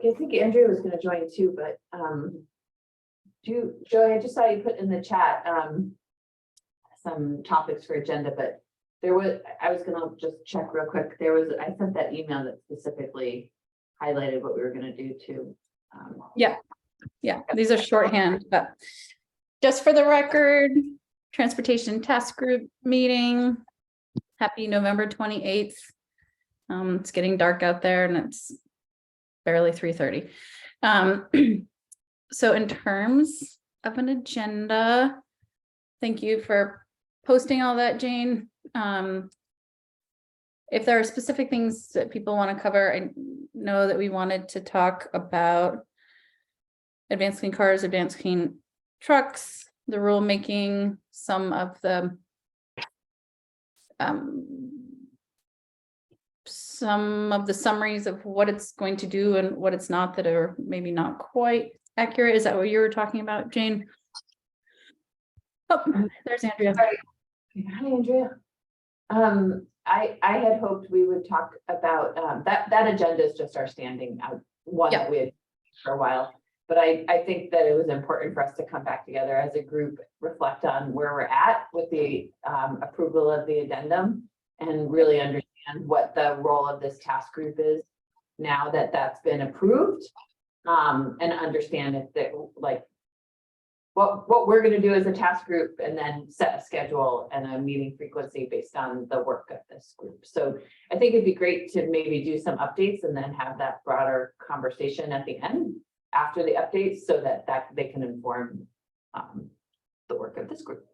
I think Andrea was going to join too, but Joey, I just saw you put in the chat some topics for agenda, but I was going to just check real quick. I sent that email that specifically highlighted what we were going to do too. Yeah, these are shorthand, but just for the record, Transportation Task Group meeting, happy November 28th. It's getting dark out there and it's barely 3:30. So in terms of an agenda, thank you for posting all that, Jane. If there are specific things that people want to cover, I know that we wanted to talk about advanced clean cars, advanced clean trucks, the rulemaking, some of the summaries of what it's going to do and what it's not that are maybe not quite accurate. Is that what you were talking about, Jane? Oh, there's Andrea. Hi, Andrea. I had hoped we would talk about that agenda is just our standing out one that we had for a while. But I think that it was important for us to come back together as a group, reflect on where we're at with the approval of the addendum and really understand what the role of this task group is now that that's been approved, and understand if that what we're going to do as a task group and then set a schedule and a meeting frequency based on the work of this group. So I think it'd be great to maybe do some updates and then have that broader conversation at the end after the updates so that they can inform the work of this group.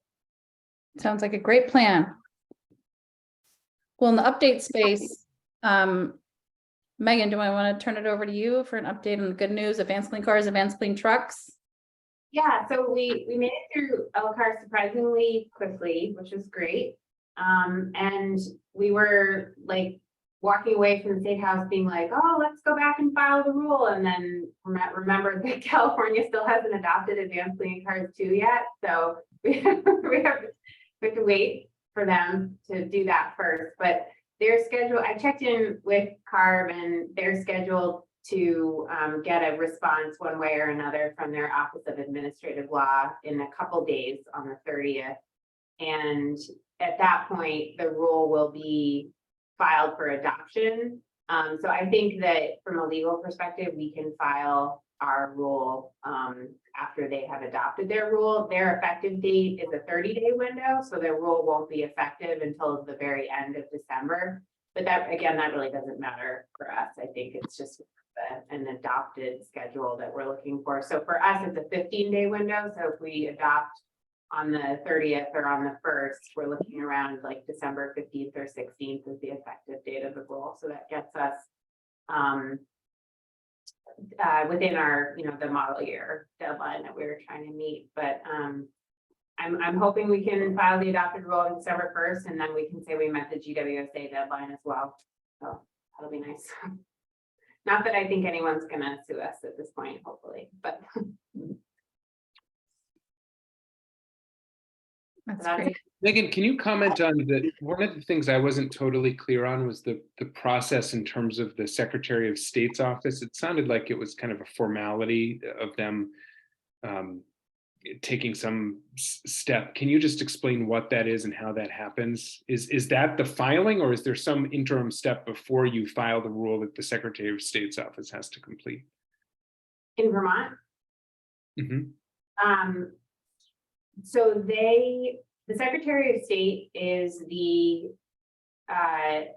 Sounds like a great plan. Well, in the update space, Megan, do I want to turn it over to you for an update on the good news, advanced clean cars, advanced clean trucks? Yeah, so we made it through LCAR surprisingly quickly, which was great. And we were like walking away from the State House being like, oh, let's go back and file the rule. And then remember that California still hasn't adopted advanced clean cars 2 yet. So we have to wait for them to do that first. But their schedule, I checked in with CARB and they're scheduled to get a response one way or another from their Office of Administrative Law in a couple days on the 30th. And at that point, the rule will be filed for adoption. So I think that from a legal perspective, we can file our rule after they have adopted their rule. Their effective date is a 30-day window, so their rule won't be effective until the very end of December. But that, again, that really doesn't matter for us. I think it's just an adopted schedule that we're looking for. So for us, it's a 15-day window. So if we adopt on the 30th or on the 1st, we're looking around like December 15th or 16th is the effective date of the rule. So that gets us within our, the model year deadline that we were trying to meet. But I'm hoping we can file the adopted rule on December 1st, and then we can say we met the GWSA deadline as well. So that'll be nice. Not that I think anyone's gonna sue us at this point, hopefully, but That's great. Megan, can you comment on that? One of the things I wasn't totally clear on was the process in terms of the Secretary of State's office. It sounded like it was kind of a formality of them taking some step. Can you just explain what that is and how that happens? Is that the filing, or is there some interim step before you file the rule that the Secretary of State's office has to complete? in Vermont. Mm-hmm. So the Secretary of State is the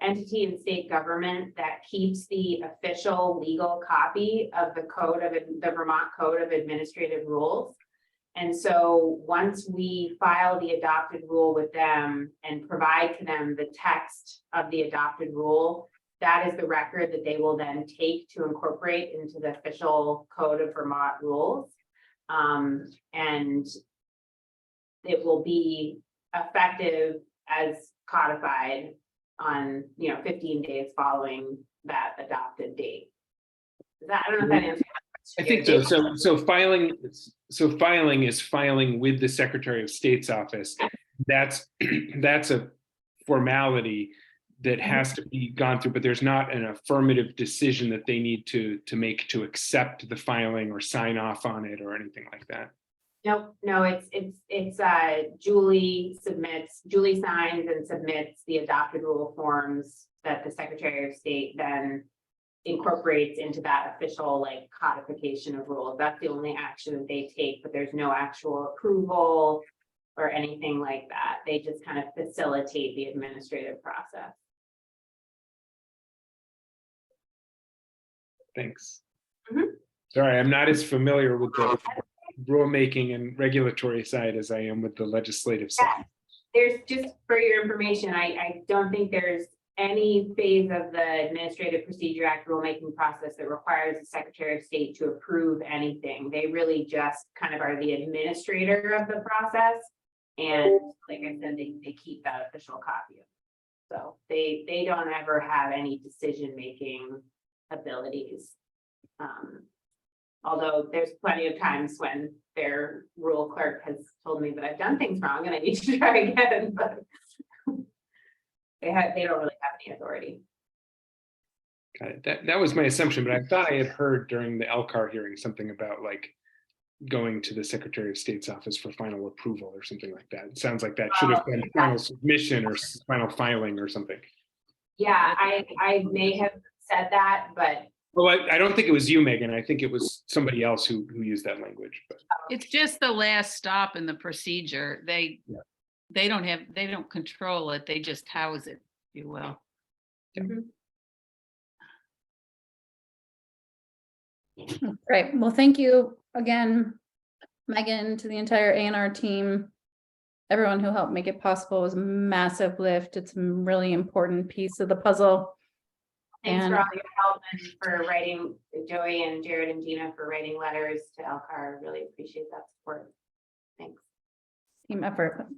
entity in state government that keeps the official legal copy of the Vermont Code of Administrative Rules. And so once we file the adopted rule with them and provide to them the text of the adopted rule, that is the record that they will then take to incorporate into the official Code of Vermont rules. And it will be effective as codified on 15 days following that adopted date. I don't know if that answers. I think so. So filing is filing with the Secretary of State's office. That's a formality. that has to be gone through, but there's not an affirmative decision that they need to make to accept the filing or sign off on it or anything like that. Nope, no, it's Julie signs and submits the adopted rule forms that the Secretary of State then incorporates into that official like codification of rules. That's the only action that they take, but there's no actual approval or anything like that. They just kind of facilitate the administrative process. Thanks. Mhm. Sorry, I'm not as familiar with the rulemaking and regulatory side as I am with the legislative side. There's just for your information, I don't think there's any phase of the Administrative Procedure Act rulemaking process that requires the Secretary of State to approve anything. They really just kind of are the administrator of the process. And like I said, they keep that official copy. So they don't ever have any decision-making abilities. Although there's plenty of times when their rule clerk has told me that I've done things wrong and I need to try again, but they don't really have any authority. Got it. That was my assumption, but I thought I had heard during the LCAR hearing something about like going to the Secretary of State's office for final approval or something like that. It sounds like that should have been final submission or final filing or something. Yeah, I may have said that, but Well, I don't think it was you, Megan. I think it was somebody else who used that language. But It's just the last stop in the procedure. They don't control it. They just house it, if you will. Great. Well, thank you again, Megan, to the entire A&R team. Everyone who helped make it possible. It was a massive lift. It's a really important piece of the puzzle. thanks And- for all your help and for writing, Joey and Jared and Gina for writing letters to LCAR. Really appreciate that support. Thanks. Team effort.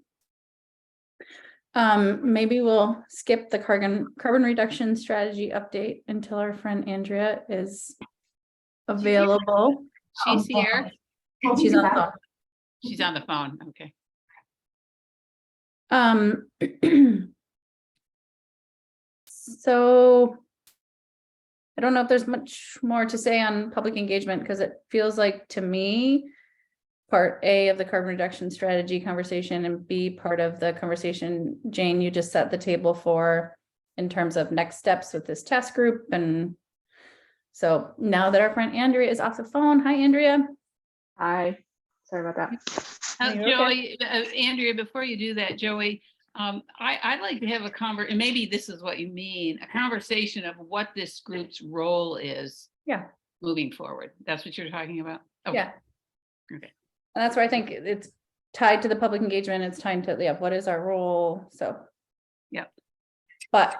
Maybe we'll skip the carbon reduction strategy update until our friend Andrea is available. She's here. She's on the phone. She's on the phone. Okay. So I don't know if there's much more to say on public engagement because it feels like to me, part A of the carbon reduction strategy conversation and B part of the conversation, Jane, you just set the table for in terms of next steps with this task group. And so now that our friend Andrea is off the phone, hi, Andrea. Hi, sorry about that. You're okay. Joey, Andrea, before you do that, Joey, I'd like to have and maybe this is what you mean, a conversation of what this group's role is. Yeah. Moving forward. That's what you're talking about? Okay. Yeah. Okay. And that's where I think it's tied to the public engagement. It's tied to, yeah, what is our role? So. Yep. But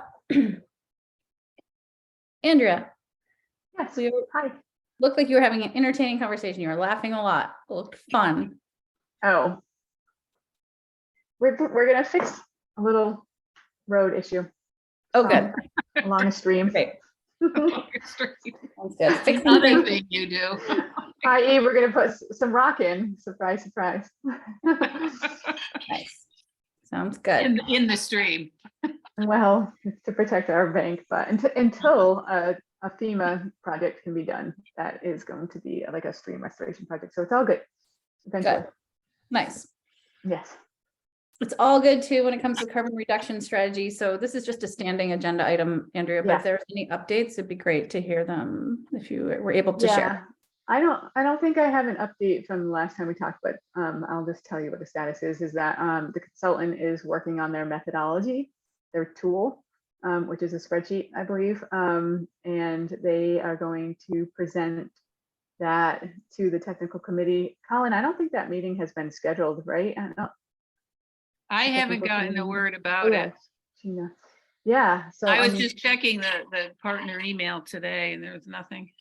Andrea, Yes, so you hi. looked like you were having an entertaining conversation. You were laughing a lot. It looked fun. Oh. We're gonna fix a little road issue Oh, good. along a stream. Great. Sounds good. Fix Another something. thing you do. I.e., we're gonna put some rock in. Surprise, surprise. Nice. Sounds good. In the stream. Well, it's to protect our bank, but until a FEMA project can be done, that is going to be like a stream restoration project. So it's all good. Eventually. Good. Nice. Yes. It's all good too when it comes to carbon reduction strategy. So this is just a standing agenda item, Andrea, but Yeah. if there's any updates, it'd be great to hear them if you were able to share. I don't think I have an update from the last time we talked, but I'll just tell you what the status is that the consultant is working on their methodology, their tool, which is a spreadsheet, I believe, and they are going to present that to the technical committee. Colin, I don't think that meeting has been scheduled, right? I haven't gotten a word about it. Gina. Yeah, so I was mean, just checking the partner email today and there was nothing.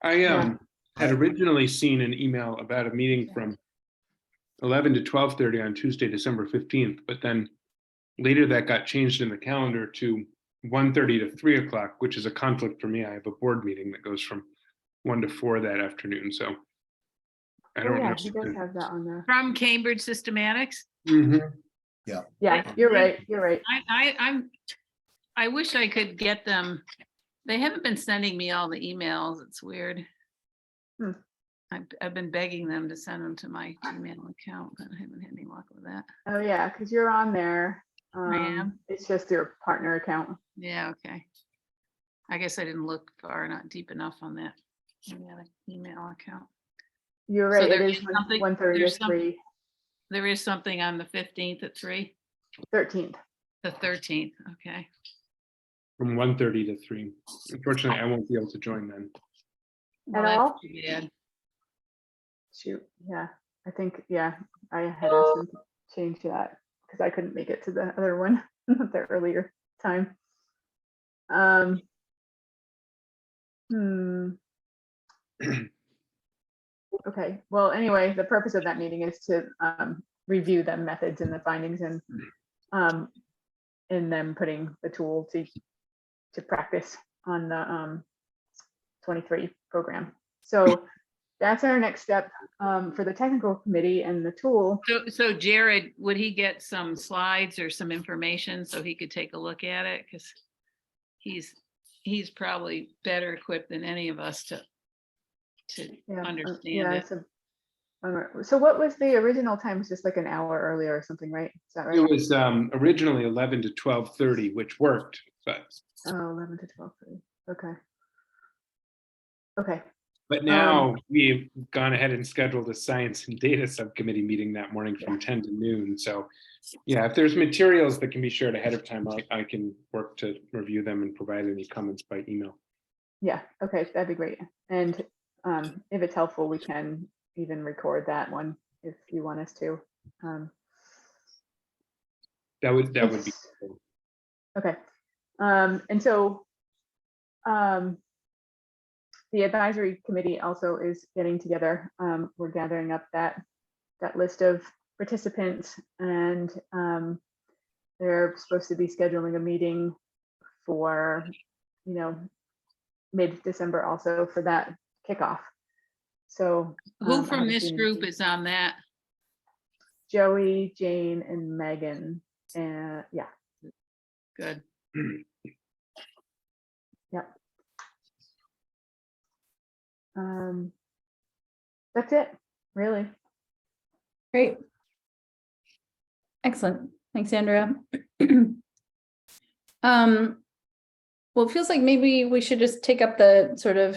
I had originally seen an email about a meeting from 11 to 12:30 on Tuesday, December 15th, but then later that got changed in the calendar to 1:30 to 3 o'clock, which is a conflict for me. I have a board meeting that goes from 1 to 4 that afternoon, so I don't yeah, know. he does have that on there. From Cambridge Systematics. Mhm. Yeah, you're right. You're right. I wish I could get them. They haven't been sending me all the emails. It's weird. Hmm. I've been begging them to send them to my Gmail account, but I haven't had any luck with that. Oh, yeah, because you're on there. I am? It's just your partner account. Yeah, okay. I guess I didn't look far, not deep enough on that email account. You're So right, it there is is something- 1:30 to there's some- 3, There is something on the 15th at 3, 13th. the 13th, okay. From 1:30 to 3. Unfortunately, I won't be able to join then. Well, At that's all? too bad. Shoot, yeah, I think, yeah, I had asked them to change that because I couldn't make it to the other one at the earlier time. Hmm. Okay, well, anyway, the purpose of that meeting is to review the methods and the findings and them putting the tool to practice on the 23 program. So that's our next step for the technical committee and the tool. So Jared, would he get some slides or some information so he could take a look at it? Because he's probably better equipped than any of us to understand it. So what was the original time? It was just like an hour earlier or something, right? Is that right? It was originally 11 to 12:30, which worked, but Oh, 11 to 12:30. Okay. Okay. but now we've gone ahead and scheduled a science and data subcommittee meeting that morning from 10 to noon. So yeah, if there's materials that can be shared ahead of time, I can work to review them and provide any comments by email. Yeah. Okay. That'd be great. And if it's helpful, we can even record that one if you want us to. That would be cool. Okay. And so the advisory committee also is getting together. We're gathering up that list of participants, and they're supposed to be scheduling a meeting for, mid-December also for that kickoff. So Who I from haven't this seen group anything. is on that? Joey, Jane, and Megan. And yeah. Good. Yep. That's it, really. Great. Excellent. Thanks, Andrea. Well, it feels like maybe we should just take up the sort of,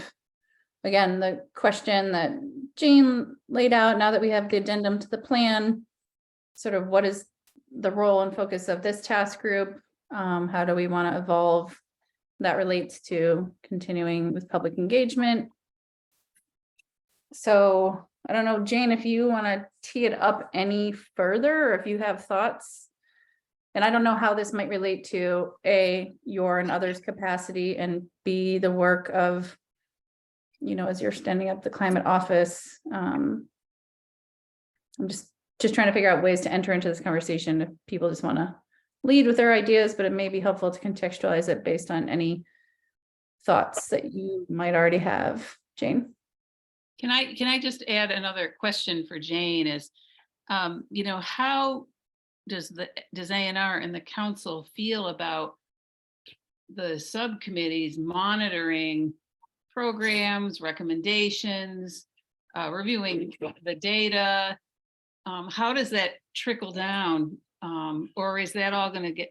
again, the question that Jane laid out now that we have the addendum to the plan. Sort of what is the role and focus of this task group? How do we want to evolve? That relates to continuing with public engagement. So I don't know, Jane, if you want to tee it up any further, or if you have thoughts. And I don't know how this might relate to A, your and others' capacity, and B, the work of, as you're standing up the climate office. I'm just trying to figure out ways to enter into this conversation if people just want to lead with their ideas, but it may be helpful to contextualize it based on any thoughts that you might already have. Jane? Can I just add another question for Jane is, how does A&R and the council feel about the subcommittees monitoring programs, recommendations, reviewing the data? How does that trickle down? Or is that all going to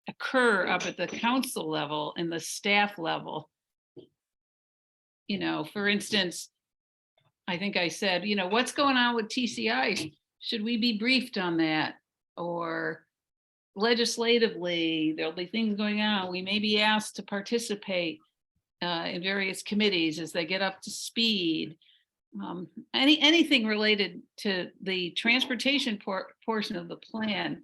occur up at the council level and the staff level? For instance, I think I said, what's going on with TCI? Should we be briefed on that? Or legislatively, there'll be things going on. We may be asked to participate in various committees as they get up to speed. Anything related to the transportation portion of the plan.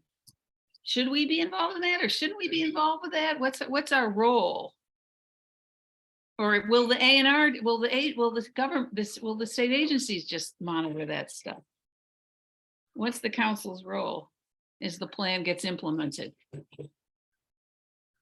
Should we be involved in that, or shouldn't we be involved with that? What's our role? Or will the A&R, will the government, will the state agencies just monitor that stuff? What's the council's role as the plan gets implemented?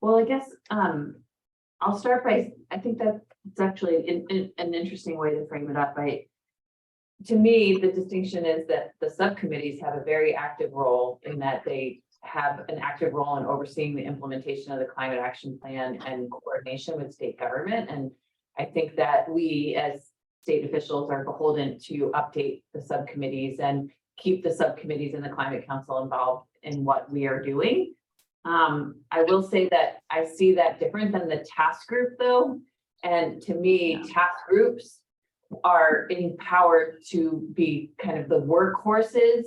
Well, I guess I'll start by, I think that it's actually an interesting way to frame it up. To me, the distinction is that the subcommittees have a very active role in that they have an active role in overseeing the implementation of the climate action plan and coordination with state government. And I think that we as state officials are beholden to update the subcommittees and keep the subcommittees and the climate council involved in what we are doing. I will say that I see that different than the task group though. And to me, task groups are empowered to be kind of the workhorses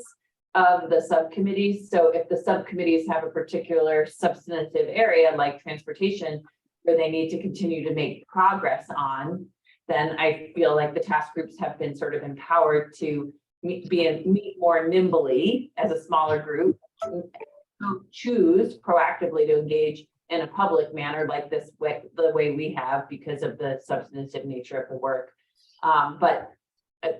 of the subcommittees. So if the subcommittees have a particular substantive area like transportation where they need to continue to make progress on, then I feel like the task groups have been sort of empowered to meet more nimbly as a smaller group, choose proactively to engage in a public manner like this way, the way we have because of the substantive nature of the work. But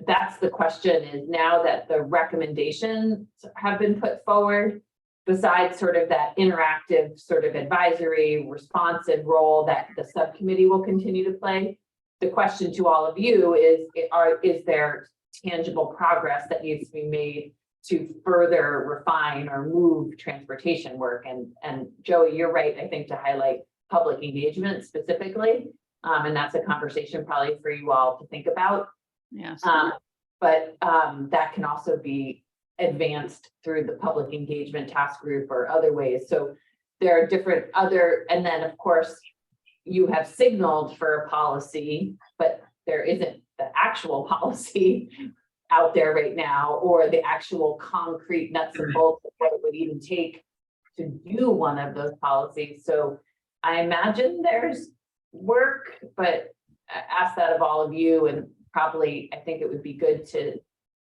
that's the question, is now that the recommendations have been put forward, besides sort of that interactive sort of advisory responsive role that the subcommittee will continue to play, the question to all of you is there tangible progress that needs to be made to further refine or move transportation work? And Joey, you're right, I think, to highlight public engagement specifically. And that's a conversation probably for you all to think about. Yes. But that can also be advanced through the public engagement task group or other ways. So there are different and then of course, you have signaled for a policy, but there isn't the actual policy out there right now, or the actual concrete nuts and bolts of what it would even take to do one of those policies. So I imagine there's work, but I ask that of all of you, and probably I think it would be good to,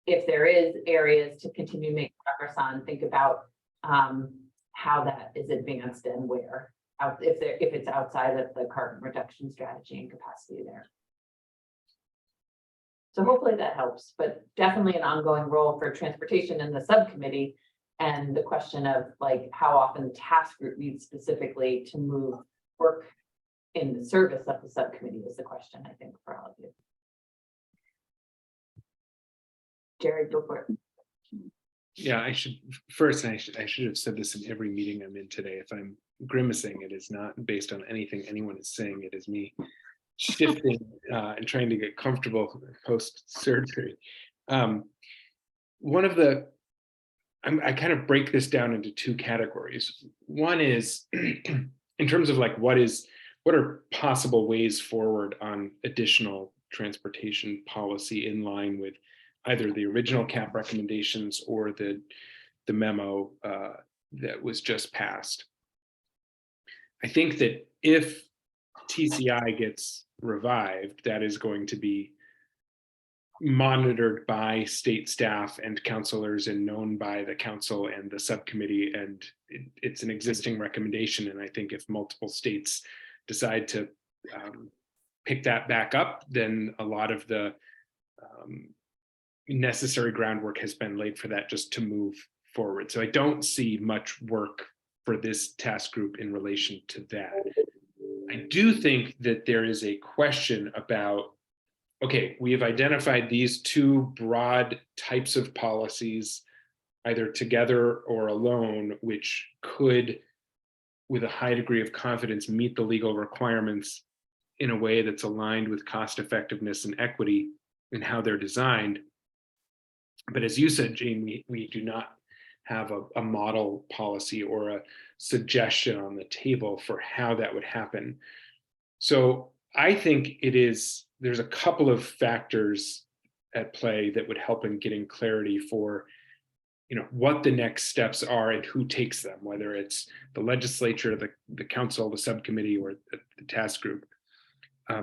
if there is areas to continue to make progress on, think about how that is advanced and where, if it's outside of the carbon reduction strategy and capacity there. So hopefully that helps, but definitely an ongoing role for transportation in the subcommittee, and the question of like how often the task group needs specifically to move work in the service of the subcommittee is the question, I think, for all of you. Jared, go for it. Yeah, I should have said this in every meeting I'm in today. If I'm grimacing, it is not based on anything anyone is saying. It is me shifting and trying to get comfortable post-surgery. One of the, I kind of break this down into two categories. One is in terms of like what are possible ways forward on additional transportation policy in line with either the original CAP recommendations or the memo that was just passed. I think that if TCI gets revived, that is going to be monitored by state staff and counselors and known by the council and the subcommittee, and it's an existing recommendation. And I think if multiple states decide to pick that back up, then a lot of the necessary groundwork has been laid for that just to move forward. So I don't see much work for this task group in relation to that. I do think that there is a question about, okay, we have identified these two broad types of policies, either together or alone, which could, with a high degree of confidence, meet the legal requirements in a way that's aligned with cost effectiveness and equity in how they're designed. But as you said, Jane, we do not have a model policy or a suggestion on the table for how that would happen. So I think there's a couple of factors at play that would help in getting clarity for, what the next steps are and who takes them, whether it's the legislature, the council, the subcommittee, or the task group. I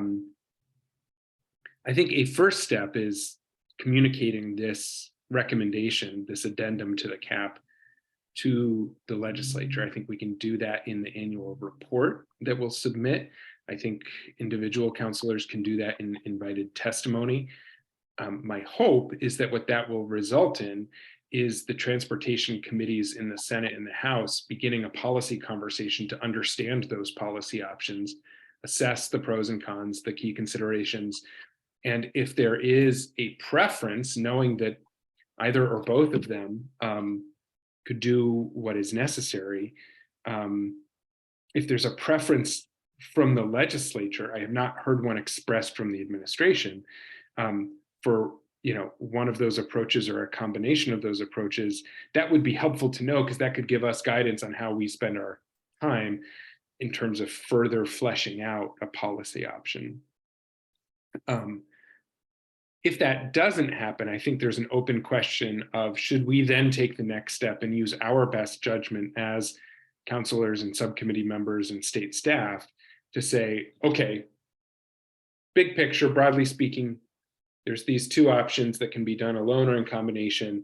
think a first step is communicating this recommendation, this addendum to the CAP, to the legislature. I think we can do that in the annual report that we'll submit. I think individual counselors can do that in invited testimony. My hope is that what that will result in is the transportation committees in the Senate and the House beginning a policy conversation to understand those policy options, assess the pros and cons, the key considerations. And if there is a preference, knowing that either or both of them could do what is necessary. If there's a preference from the legislature, I have not heard one expressed from the administration, for one of those approaches or a combination of those approaches. That would be helpful to know, because that could give us guidance on how we spend our time in terms of further fleshing out a policy option. If that doesn't happen, I think there's an open question of, should we then take the next step and use our best judgment as counselors and subcommittee members and state staff to say, okay, big picture, broadly speaking, there's these two options that can be done alone or in combination.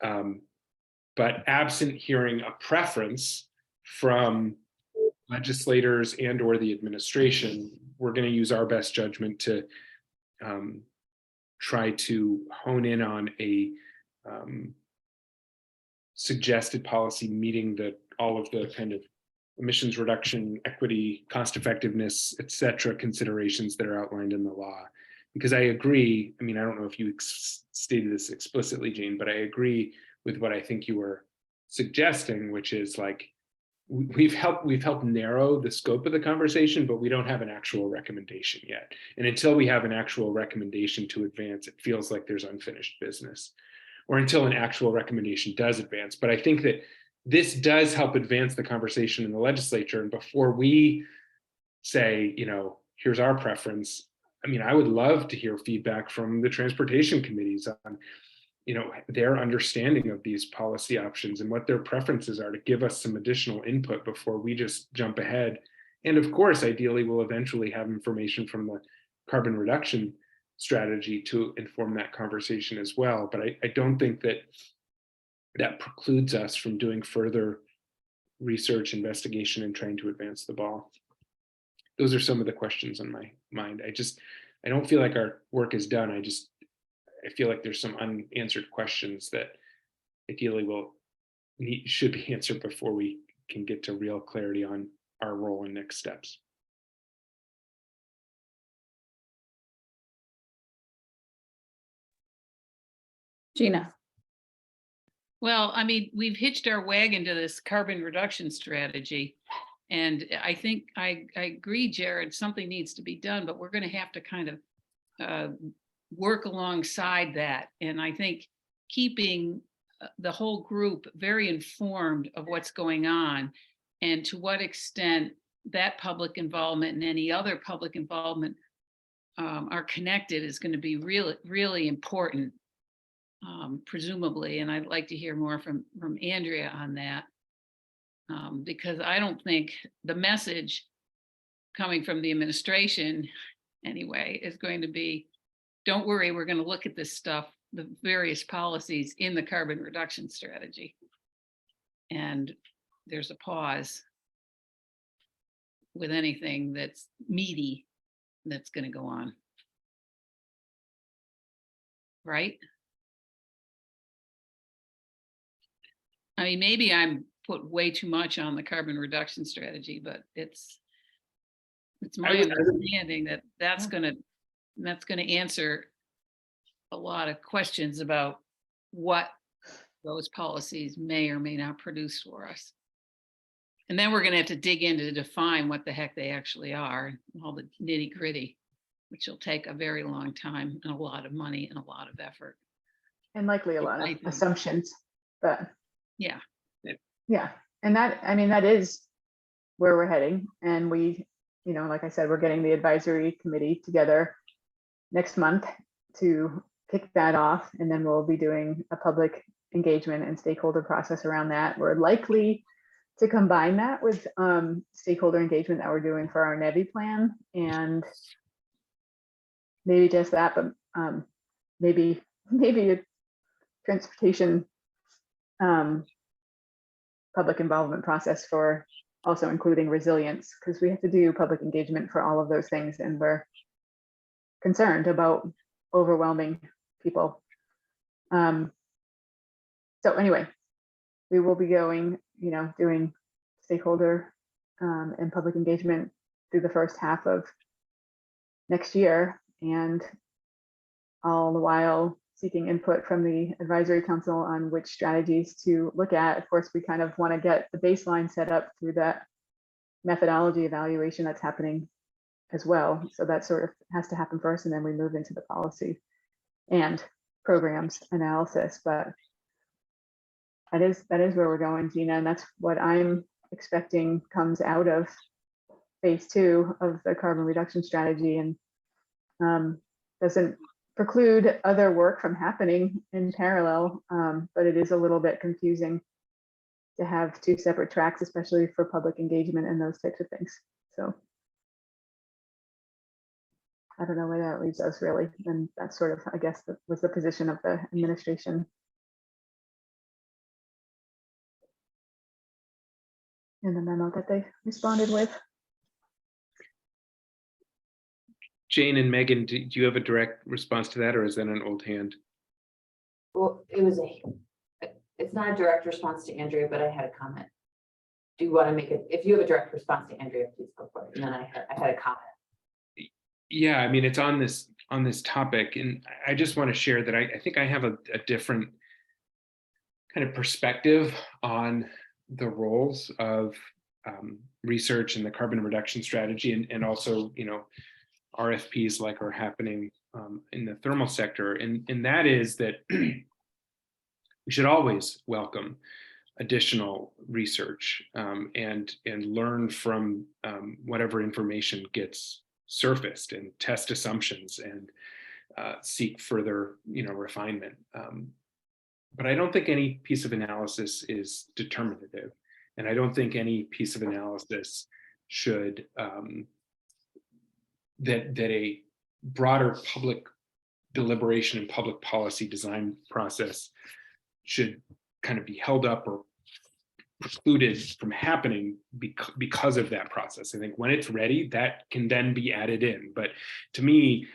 But absent hearing a preference from legislators and or the administration, we're going to use our best judgment to try to hone in on a suggested policy meeting all of the kind of emissions reduction, equity, cost effectiveness, et cetera, considerations that are outlined in the law. Because I agree, I mean, I don't know if you stated this explicitly, Jane, but I agree with what I think you were suggesting, which is like, we've helped narrow the scope of the conversation, but we don't have an actual recommendation yet. And until we have an actual recommendation to advance, it feels like there's unfinished business, or until an actual recommendation does advance. But I think that this does help advance the conversation in the legislature. And before we say, here's our preference, I mean, I would love to hear feedback from the transportation committees on, their understanding of these policy options and what their preferences are, to give us some additional input before we just jump ahead. And of course, ideally, we'll eventually have information from the carbon reduction strategy to inform that conversation as well. But I don't think that precludes us from doing further research, investigation, and trying to advance the ball. Those are some of the questions on my mind. I don't feel like our work is done. I feel like there's some unanswered questions that ideally should be answered before we can get to real clarity on our role and next steps. Gina. Well, I mean, we've hitched our wagon to this carbon reduction strategy. And I think I agree, Jared, something needs to be done, but we're going to have to kind of work alongside that. And I think keeping the whole group very informed of what's going on and to what extent that public involvement and any other public involvement are connected is going to be really, really important. Presumably, and I'd like to hear more from Andrea on that, because I don't think the message coming from the administration anyway is going to be, don't worry, we're going to look at this stuff, the various policies in the carbon reduction strategy. And there's a pause with anything that's meaty that's going to go on. Right? I mean, maybe I'm put way too much on the carbon reduction strategy, but it's my understanding that that's going to answer a lot of questions about what those policies may or may not produce for us. And then we're going to have to dig in to define what the heck they actually are, all the nitty gritty, which will take a very long time and a lot of money and a lot of effort. And likely a lot of assumptions, but yeah. And that is where we're heading. And we, like I said, we're getting the advisory committee together next month to kick that off. And then we'll be doing a public engagement and stakeholder process around that. We're likely to combine that with stakeholder engagement that we're doing for our NEVI plan, and maybe just that, but maybe a transportation public involvement process for also including resilience, because we have to do public engagement for all of those things, and we're concerned about overwhelming people. So anyway, we will be going, doing stakeholder and public engagement through the first half of next year, and all the while seeking input from the advisory council on which strategies to look at. Of course, we kind of want to get the baseline set up through that methodology evaluation that's happening as well. So that sort of has to happen first, and then we move into the policy and programs analysis. But that is where we're going, Gina, and that's what I'm expecting comes out of phase 2 of the carbon reduction strategy, and doesn't preclude other work from happening in parallel, but it is a little bit confusing to have 2 separate tracks, especially for public engagement and those types of things. So I don't know where that leaves us, really. And that's sort of, I guess, was the position of the administration. In the memo that they responded with. Jane and Megan, do you have a direct response to that, or is that an old hand? Well, it's not a direct response to Andrea, but I had a comment. Do you want to make it, if you have a direct response to Andrea, please go for it. And then I had a comment. Yeah, I mean, it's on this topic, and I just want to share that I think I have a different kind of perspective on the roles of research and the carbon reduction strategy, and also, you know, RFPs like are happening in the thermal sector, and that is that we should always welcome additional research and learn from whatever information gets surfaced, and test assumptions and seek further, you know, refinement. But I don't think any piece of analysis is determinative, and I don't think any piece of analysis should that a broader public deliberation and public policy design process should kind of be held up or precluded from happening because of that process. I think when it's ready, that can then be added in. But to me,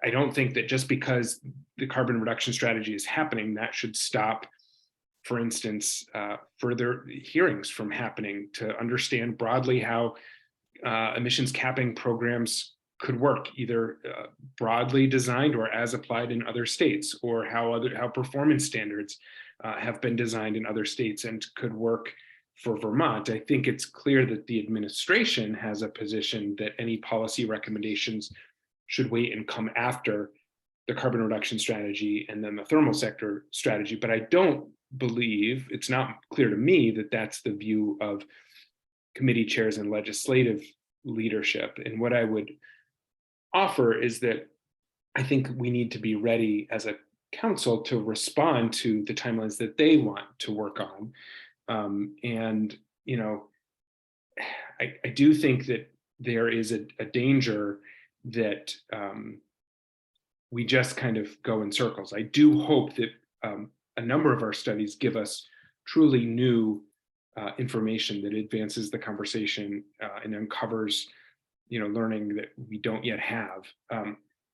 I don't think that just because the carbon reduction strategy is happening, that should stop, for instance, further hearings from happening to understand broadly how emissions capping programs could work, either broadly designed or as applied in other states, or how performance standards have been designed in other states and could work for Vermont. I think it's clear that the administration has a position that any policy recommendations should wait and come after the carbon reduction strategy and then the thermal sector strategy. But I don't believe, it's not clear to me that that's the view of committee chairs and legislative leadership. And what I would offer is that I think we need to be ready as a council to respond to the timelines that they want to work on. And, you know, I do think that there is a danger that we just kind of go in circles. I do hope that a number of our studies give us truly new information that advances the conversation and uncovers, you know, learning that we don't yet have.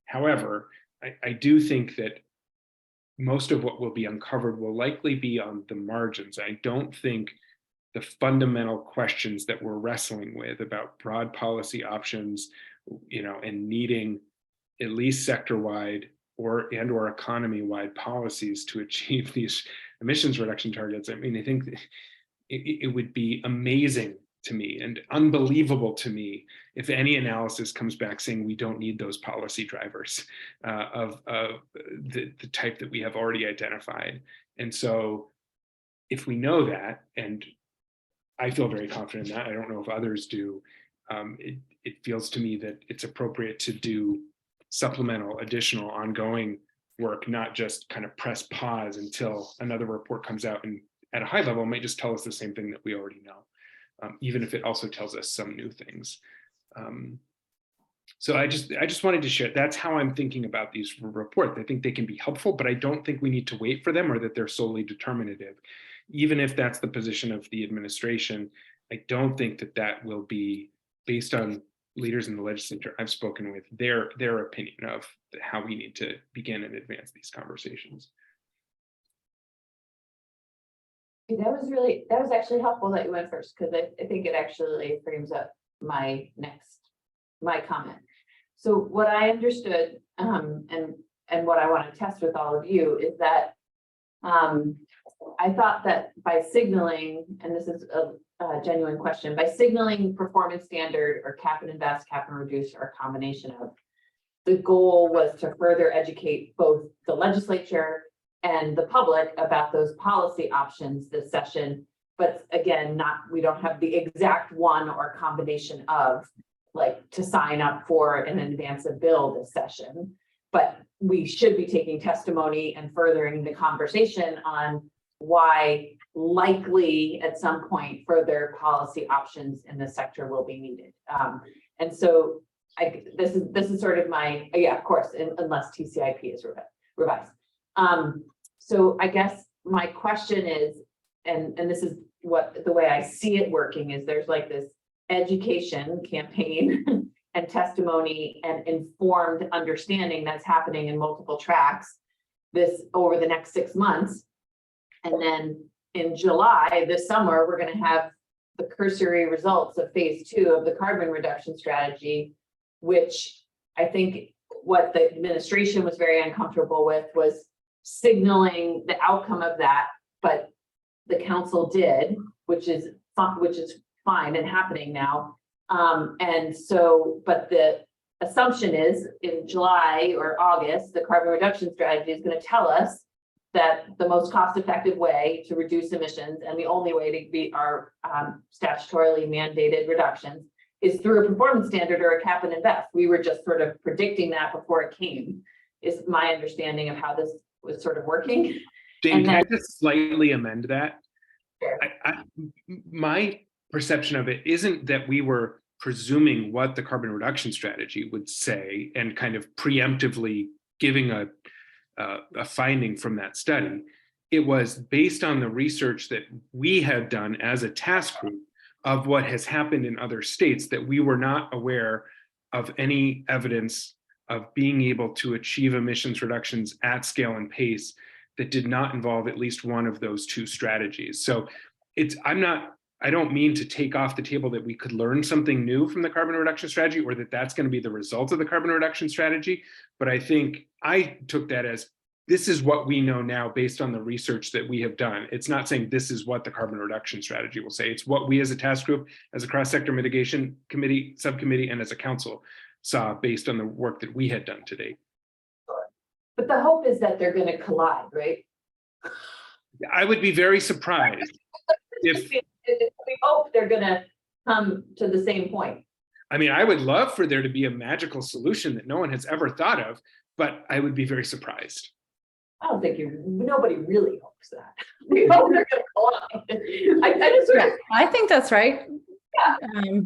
However, I do think that most of what will be uncovered will likely be on the margins. I don't think the fundamental questions that we're wrestling with about broad policy options, you know, and needing at least sector-wide or economy-wide policies to achieve these emissions reduction targets. I mean, I think it would be amazing to me and unbelievable to me if any analysis comes back saying we don't need those policy drivers of the type that we have already identified. And so if we know that, and I feel very confident in that, I don't know if others do, it feels to me that it's appropriate to do supplemental, additional, ongoing work, not just kind of press pause until another report comes out and at a high level might just tell us the same thing that we already know. Even if it also tells us some new things. So I just wanted to share, that's how I'm thinking about these reports. I think they can be helpful, but I don't think we need to wait for them or that they're solely determinative. Even if that's the position of the administration, I don't think that that will be based on leaders in the legislature I've spoken with, their opinion of how we need to begin and advance these conversations. That was actually helpful that you went first, because I think it actually frames up my comment. So what I understood, and and what I want to test with all of you is that I thought that by signaling, and this is a genuine question, by signaling performance standard or cap and invest, cap and reduce, or a combination of, the goal was to further educate both the legislature and the public about those policy options this session. But again, we don't have the exact one or combination of, like, to sign up for an advance of bill this session. But we should be taking testimony and furthering the conversation on why likely at some point further policy options in the sector will be needed. And so this is sort of my, yeah, of course, unless TCIP is revised. So I guess my question is, and this is the way I see it working, is there's like this education campaign and testimony and informed understanding that's happening in multiple tracks over the next 6 months. And then in July, this summer, we're going to have the cursory results of phase 2 of the carbon reduction strategy, which I think what the administration was very uncomfortable with was signaling the outcome of that, but the council did, which is fine and happening now. And so, but the assumption is in July or August, the carbon reduction strategy is going to tell us that the most cost-effective way to reduce emissions and the only way to beat our statutorily mandated reductions is through a performance standard or a cap and invest. We were just sort of predicting that before it came, is my understanding of how this was sort of working. Jane, can I just slightly amend that? Sure. My perception of it isn't that we were presuming what the carbon reduction strategy would say and kind of preemptively giving a finding from that study. It was based on the research that we had done as a task group of what has happened in other states, that we were not aware of any evidence of being able to achieve emissions reductions at scale and pace that did not involve at least one of those two strategies. So I don't mean to take off the table that we could learn something new from the carbon reduction strategy or that that's going to be the result of the carbon reduction strategy. But I think I took that as, this is what we know now based on the research that we have done. It's not saying this is what the carbon reduction strategy will say. It's what we as a task group, as a cross-sector mitigation committee, subcommittee, and as a council saw based on the work that we had done to date. But the hope is that they're going to collide, right? I would be very surprised if we hope they're going to come to the same point. I mean, I would love for there to be a magical solution that no one has ever thought of, but I would be very surprised. I don't think nobody really hopes that. We hope they're going to collide. I think that's right. Yeah.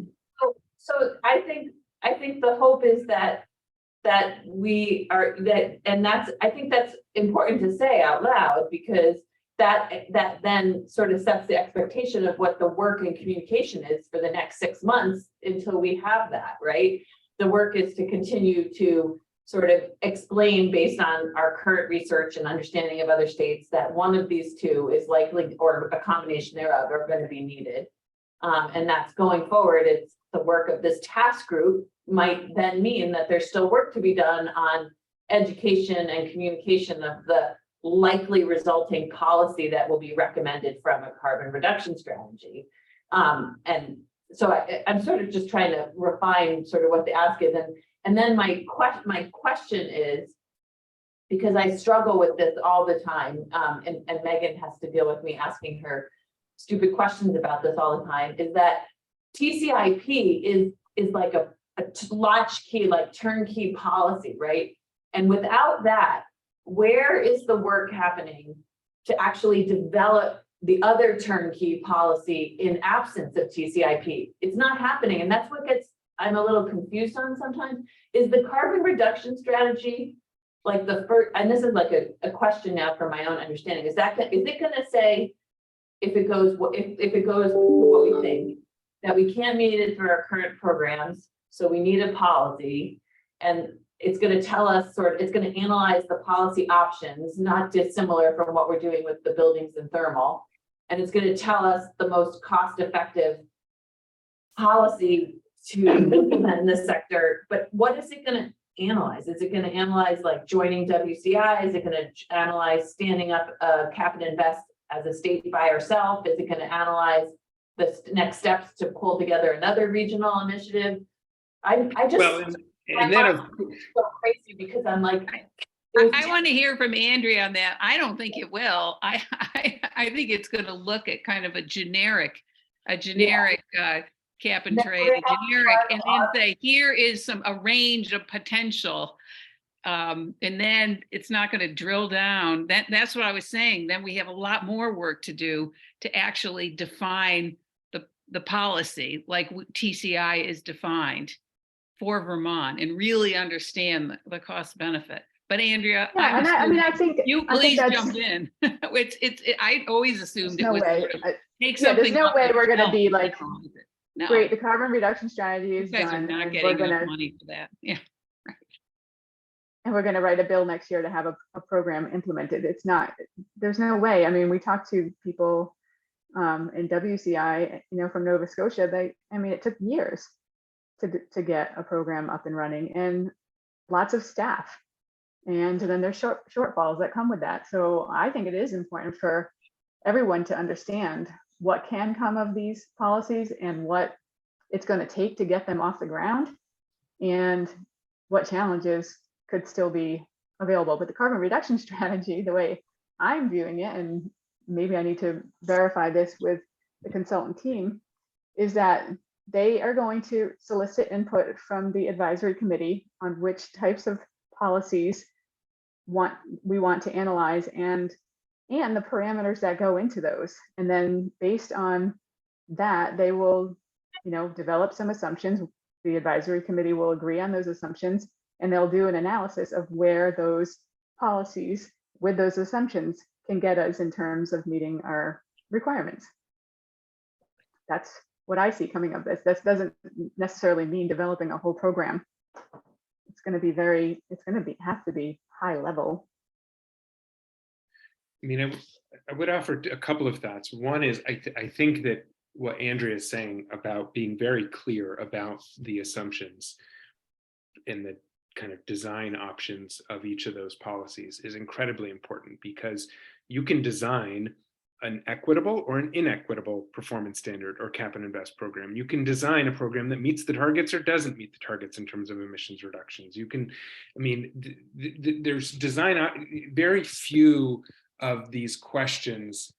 So I think the hope is that we are I think that's important to say out loud, because that then sort of sets the expectation of what the work and communication is for the next 6 months until we have that, right? The work is to continue to sort of explain based on our current research and understanding of other states that one of these two is likely, or a combination thereof, are going to be needed. And that's going forward. It's the work of this task group might then mean that there's still work to be done on education and communication of the likely resulting policy that will be recommended from a carbon reduction strategy. And so I'm sort of just trying to refine sort of what the ask is. And then my question is, because I struggle with this all the time, and Megan has to deal with me asking her stupid questions about this all the time, is that TCIP is like a latchkey, like turnkey policy, right? And without that, where is the work happening to actually develop the other turnkey policy in absence of TCIP? It's not happening. And that's what I'm a little confused on sometimes, is the carbon reduction strategy, like the first, and this is like a question now for my own understanding, is it going to say, if it goes what we think, that we can't meet it through our current programs, so we need a policy, and it's going to tell us it's going to analyze the policy options, not dissimilar from what we're doing with the buildings and thermal. And it's going to tell us the most cost-effective policy to implement in this sector. But what is it going to analyze? Is it gonna analyze like joining WCI? Is it gonna analyze standing up Cap and Invest as a state by herself? Is it gonna analyze the next steps to pull together another regional initiative? I just, Well, and then, so crazy because I'm like. I want to hear from Andrea on that. I don't think it will. I think it's going to look at kind of a generic cap and trade, a generic, and then say, here is a range of potential. And then it's not going to drill down. That's what I was saying. Then we have a lot more work to do to actually define the policy, like TCI is defined for Vermont, and really understand the cost benefit. But Andrea, Yeah, I think you please jump in. I always assumed there's no way. take Yeah, there's something. no up way and we're gonna sell be it. like, No, great, the carbon reduction strategy you is guys are done, not and getting enough we're money for that. Yeah. gonna write a bill next year to have a program implemented. It's not, there's no way. I mean, we talked to people in WCI, from Nova Scotia. It took years to get a program up and running, and lots of staff. And then there's shortfalls that come with that. So I think it is important for everyone to understand what can come of these policies and what it's going to take to get them off the ground, and what challenges could still be available. But the carbon reduction strategy, the way I'm viewing it, and maybe I need to verify this with the consultant team, is that they are going to solicit input from the advisory committee on which types of policies we want to analyze, and the parameters that go into those. And then based on that, they will, develop some assumptions. The advisory committee will agree on those assumptions, and they'll do an analysis of where those policies with those assumptions can get us in terms of meeting our requirements. That's what I see coming of this. This doesn't necessarily mean developing a whole program. It's going to have to be high level. I would offer a couple of thoughts. One is I think that what Andrea is saying about being very clear about the assumptions and the kind of design options of each of those policies is incredibly important, because you can design an equitable or an inequitable performance standard or cap and invest program. You can design a program that meets the targets or doesn't meet the targets in terms of emissions reductions. You can, there's design, very few of these questions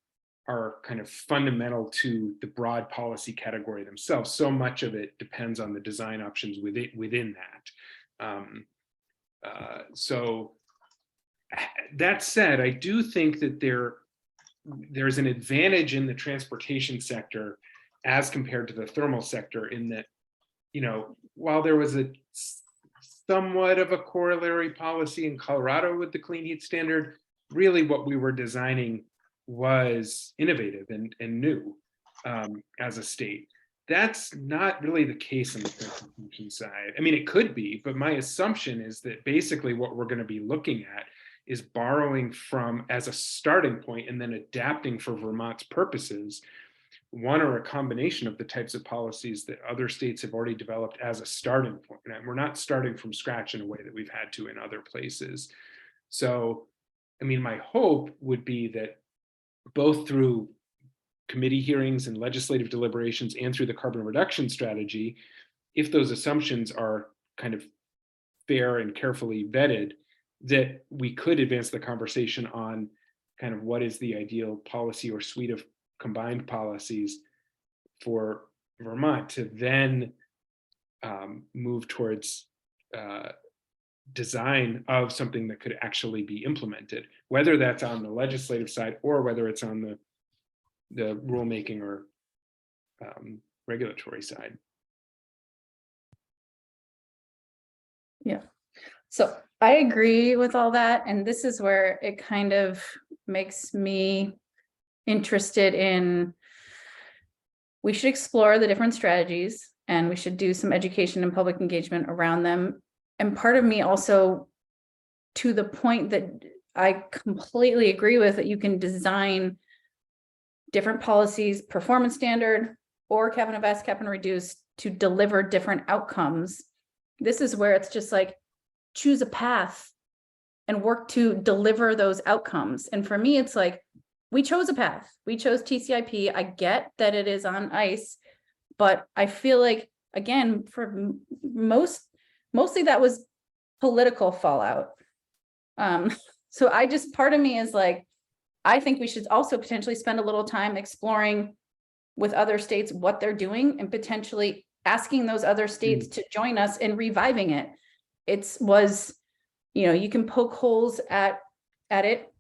are kind of fundamental to the broad policy category themselves. So much of it depends on the design options within that. So that said, I do think that there's an advantage in the transportation sector as compared to the thermal sector, in that, while there was a somewhat of a corollary policy in Colorado with the clean heat standard, really what we were designing was innovative and new as a state. That's not really the case on the transportation side. It could be, but my assumption is that basically what we're going to be looking at is borrowing from as a starting point and then adapting for Vermont's purposes, one or a combination of the types of policies that other states have already developed as a starting point. And we're not starting from scratch in a way that we've had to in other places. So, my hope would be that both through committee hearings and legislative deliberations and through the carbon reduction strategy, if those assumptions are kind of fair and carefully vetted, that we could advance the conversation on kind of what is the ideal policy or suite of combined policies for Vermont to then move towards design of something that could actually be implemented, whether that's on the legislative side or whether it's on the rulemaking or regulatory side. Yeah. So I agree with all that. And this is where it kind of makes me interested in, we should explore the different strategies and we should do some education and public engagement around them. And part of me also, to the point that I completely agree with, that you can design different policies, performance standard or cap and invest, cap and reduce, to deliver different outcomes. This is where it's just like, choose a path and work to deliver those outcomes. And for me, it's like, we chose a path. We chose TCIP. I get that it is on ice, but I feel like, again, for mostly that was political fallout. So I just, part of me is like, I think we should also potentially spend a little time exploring with other states what they're doing and potentially asking those other states to join us in reviving it. You can poke holes at it.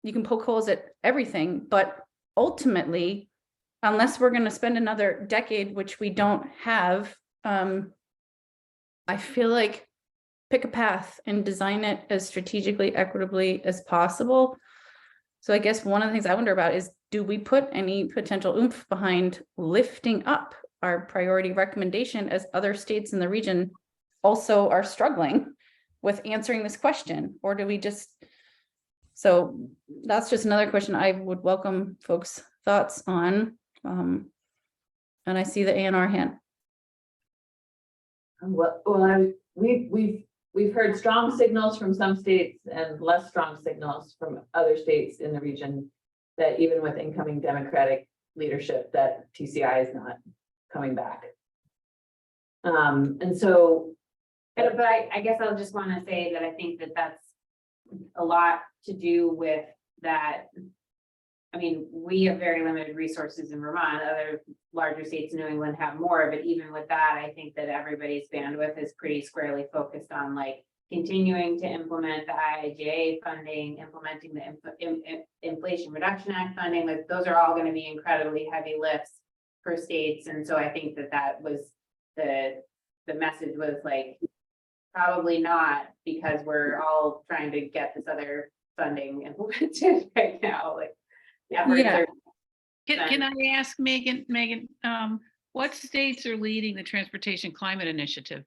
You can poke holes at everything, but ultimately, unless we're going to spend another decade, which we don't have, I feel like pick a path and design it as strategically, equitably as possible. So I guess one of the things I wonder about is, do we put any potential oomph behind lifting up our priority recommendation as other states in the region also are struggling with answering this question? Or do we just, so that's just another question I would welcome folks' thoughts on. And I see the A&R hand. We've heard strong signals from some states and less strong signals from other states in the region that even with incoming Democratic leadership, that TCI is not coming back. And so, But I guess I'll just want to say that I think that that's a lot to do with that. I mean, we have very limited resources in Vermont. Other larger states in New England have more, but even with that, I think that everybody's bandwidth is pretty squarely focused on like continuing to implement the IIJA funding, implementing the Inflation Reduction Act funding. Like those are all going to be incredibly heavy lifts for states. And so I think that that was the message was like, probably not, because we're all trying to get this other funding implemented right now. Like, Yeah. Can I ask Megan, what states are leading the Transportation Climate Initiative?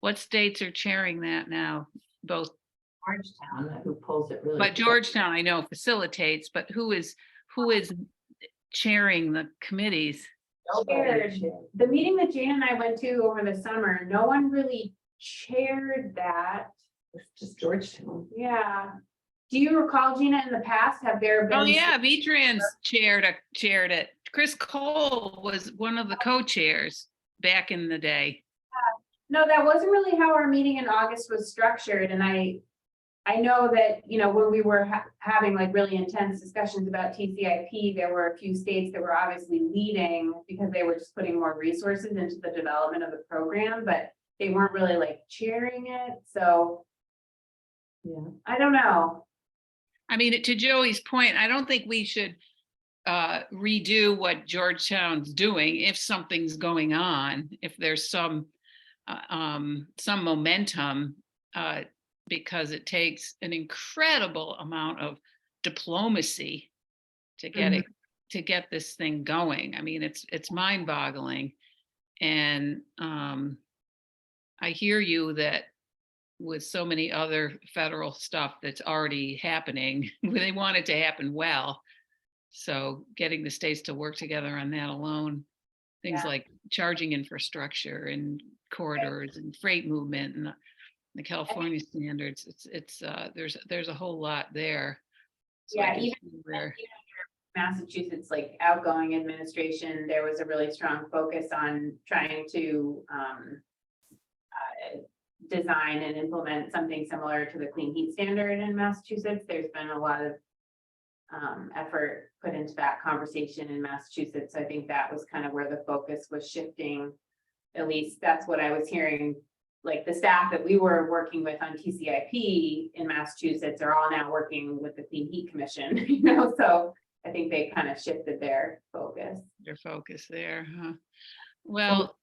What states are chairing that now? Both Georgetown, who pulls it really. But Georgetown, I know facilitates, but who is chairing the committees? chaired. The meeting that Jane and I went to over the summer, no one really chaired that. It's just Georgetown. Yeah. Do you recall, Gina, in the past, have there been? Oh yeah, V-Trans chaired it. Chris Cole was one of the co-chairs back in the day. No, that wasn't really how our meeting in August was structured. And I know that, you know, when we were having like really intense discussions about TCIP, there were a few states that were obviously leading because they were just putting more resources into the development of the program, but they weren't really like cheering it. So yeah, I don't know. I mean, to Joey's point, I don't think we should redo what Georgetown's doing if something's going on, if there's some momentum, because it takes an incredible amount of diplomacy to get it, to get this thing going. I mean, it's mind-boggling. And I hear you that with so many other federal stuff that's already happening, they want it to happen well. So getting the states to work together on that alone, things like charging infrastructure and corridors and freight movement and the California standards, there's a whole lot there. So Yeah, even Massachusetts, like outgoing administration, there was a really strong focus on trying to design and implement something similar to the clean heat standard in Massachusetts. There's been a lot of effort put into that conversation in Massachusetts. I think that was kind of where the focus was shifting. At least that's what I was hearing. Like the staff that we were working with on TCIP in Massachusetts are all now working with the Clean Heat Commission, you know, so I think they kind of shifted their focus. Their focus there, huh? Well,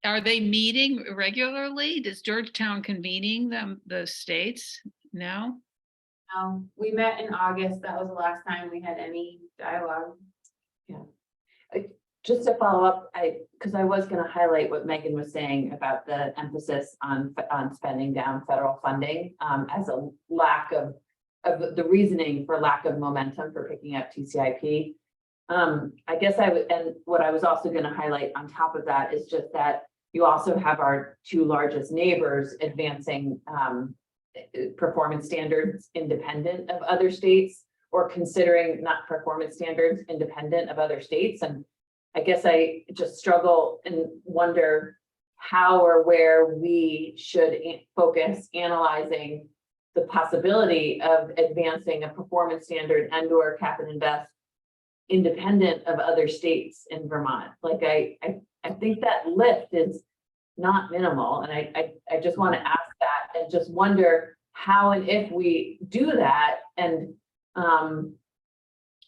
are they meeting regularly? Does Georgetown convening the states? No? We met in August. That was the last time we had any dialogue. Yeah. Just to follow up, because I was going to highlight what Megan was saying about the emphasis on spending down federal funding as a lack of the reasoning for lack of momentum for picking up TCIP. I guess and what I was also going to highlight on top of that is just that you also have our two largest neighbors advancing performance standards independent of other states, or considering not performance standards independent of other states. And I guess I just struggle and wonder how or where we should focus analyzing the possibility of advancing a performance standard and or cap and invest independent of other states in Vermont. Like I think that lift is not minimal. And I just want to ask that and just wonder how and if we do that. And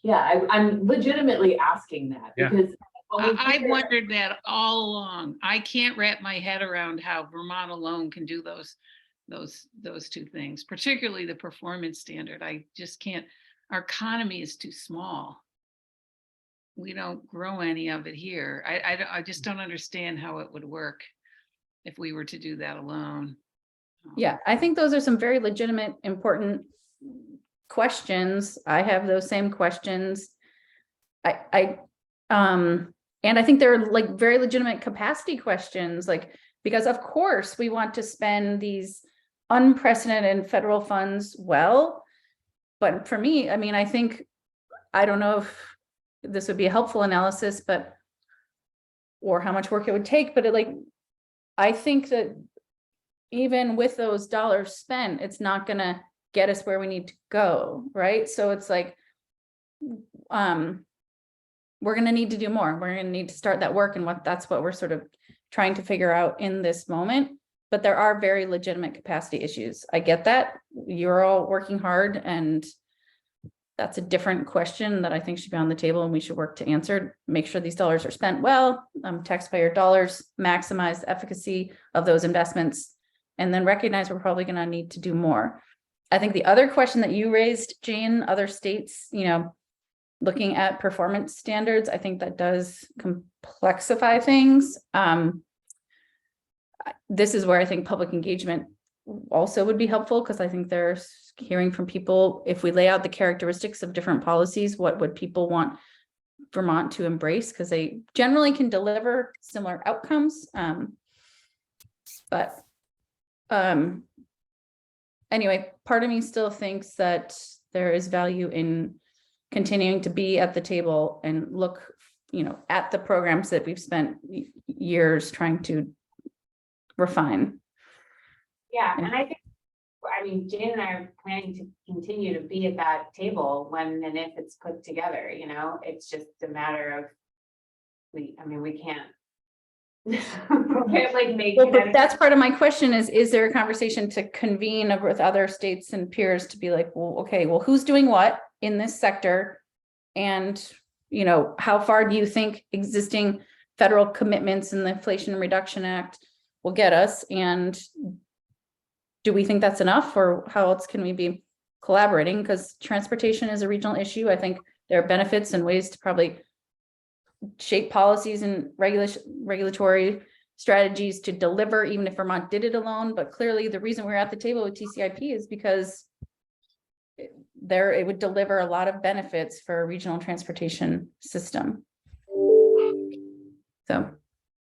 yeah, I'm legitimately asking that Yeah. because when we I figure- wondered that all along. I can't wrap my head around how Vermont alone can do those two things, particularly the performance standard. I just can't. Our economy is too small. We don't grow any of it here. I just don't understand how it would work if we were to do that alone. Yeah, I think those are some very legitimate, important questions. I have those same questions. And I think they're like very legitimate capacity questions, like, because of course we want to spend these unprecedented federal funds well. But for me, I mean, I don't know if this would be a helpful analysis, but, or how much work it would take, but I think that even with those dollars spent, it's not gonna get us where we need to go, right? So it's like, we're gonna need to do more. We're gonna need to start that work, and that's what we're sort of trying to figure out in this moment. But there are very legitimate capacity issues. I get that. You're all working hard, and that's a different question that I think should be on the table, and we should work to answer. Make sure these dollars are spent well, taxpayer dollars, maximize the efficacy of those investments, and then recognize we're probably gonna need to do more. I think the other question that you raised, Jane, other states, looking at performance standards, I think that does complexify things. This is where I think public engagement also would be helpful, because I think there's hearing from people, if we lay out the characteristics of different policies, what would people want Vermont to embrace? Because they generally can deliver similar outcomes. Anyway, part of me still thinks that there is value in continuing to be at the table and look, at the programs that we've spent years trying to refine. Yeah, and I think, Jane and I are planning to continue to be at that table when and if it's put together, it's just a matter of, we can't. We can't like make. Well, but that's part of my question is there a conversation to convene with other states and peers to be like, well, okay, well, who's doing what in this sector? And, how far do you think existing federal commitments in the Inflation Reduction Act will get us? And do we think that's enough, or how else can we be collaborating? Because transportation is a regional issue. I think there are benefits and ways to probably shape policies and regulatory strategies to deliver, even if Vermont did it alone. But clearly the reason we're at the table with TCIP is because it would deliver a lot of benefits for a regional transportation system. So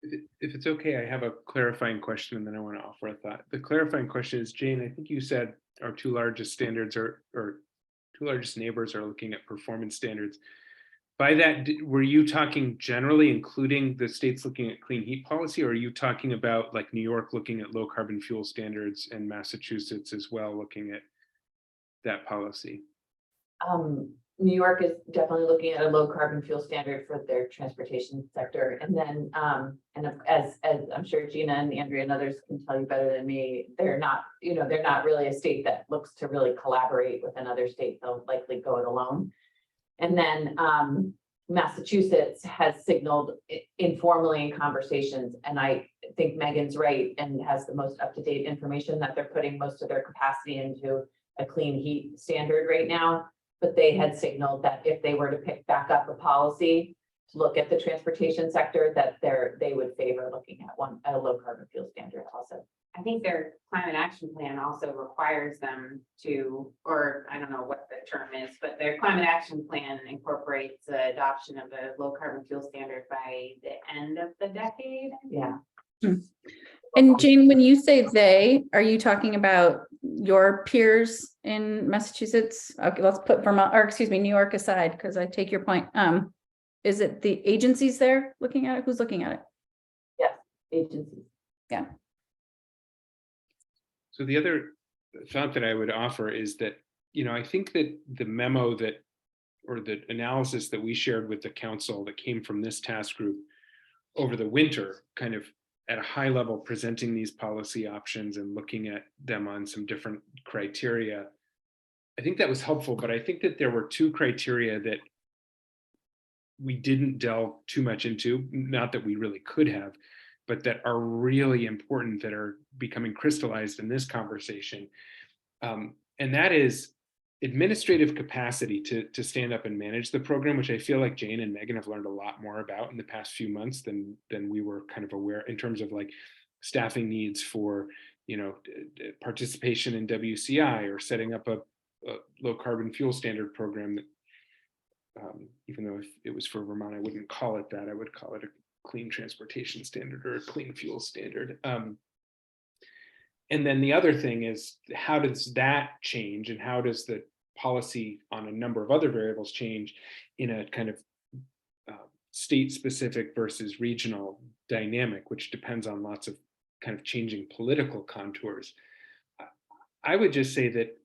If it's okay, I have a clarifying question, and then I want to offer a thought. The clarifying question is, Jane, I think you said our two largest standards or two largest neighbors are looking at performance standards. By that, were you talking generally, including the states looking at clean heat policy, or are you talking about like New York looking at low carbon fuel standards and Massachusetts as well looking at that policy? New York is definitely looking at a low carbon fuel standard for their transportation sector. And then, and as I'm sure Gina and Andrea and others can tell you better than me, they're not really a state that looks to really collaborate with another state. They'll likely go it alone. And then Massachusetts has signaled informally in conversations, and I think Megan's right and has the most up-to-date information that they're putting most of their capacity into a clean heat standard right now. But they had signaled that if they were to pick back up a policy to look at the transportation sector, that they would favor looking at a low carbon fuel standard also. I think their climate action plan also requires them to, or I don't know what the term is, but their climate action plan incorporates the adoption of a low carbon fuel standard by the end of the decade. Yeah. And Jane, when you say they, are you talking about your peers in Massachusetts, okay, let's put Vermont, or excuse me, New York aside, because I take your point. Is it the agencies there looking at it? Who's looking at it? Yes, agencies. Yeah. So the other thought that I would offer is that, I think that the memo that, or the analysis that we shared with the council that came from this task group over the winter, kind of at a high level, presenting these policy options and looking at them on some different criteria, I think that was helpful, but I think that there were two criteria that we didn't delve too much into, not that we really could have, but that are really important, that are becoming crystallized in this conversation. And that is administrative capacity to stand up and manage the program, which I feel like Jane and Megan have learned a lot more about in the past few months than we were kind of aware, in terms of like staffing needs for, participation in WCI, or setting up a low carbon fuel standard program that, even though if it was for Vermont, I wouldn't call it that. I would call it a clean transportation standard or a clean fuel standard. And then the other thing is, how does that change, and how does the policy on a number of other variables change in a kind of state specific versus regional dynamic, which depends on lots of kind of changing political contours. I would just say that,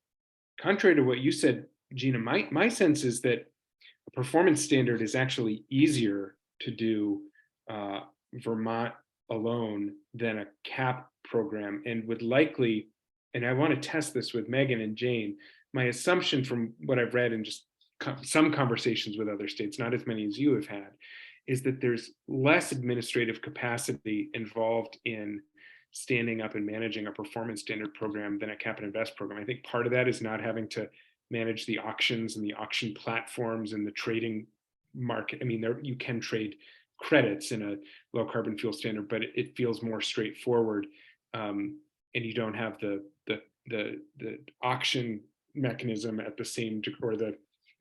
contrary to what you said, Gina, my sense is that a performance standard is actually easier to do Vermont alone than a CAP program, and would likely, and I want to test this with Megan and Jane, my assumption from what I've read and just some conversations with other states, not as many as you have had, is that there's less administrative capacity involved in standing up and managing a performance standard program than a cap and invest program. I think part of that is not having to manage the auctions and the auction platforms and the trading market. I mean, you can trade credits in a low carbon fuel standard, but it feels more straightforward, and you don't have the auction mechanism at the same, or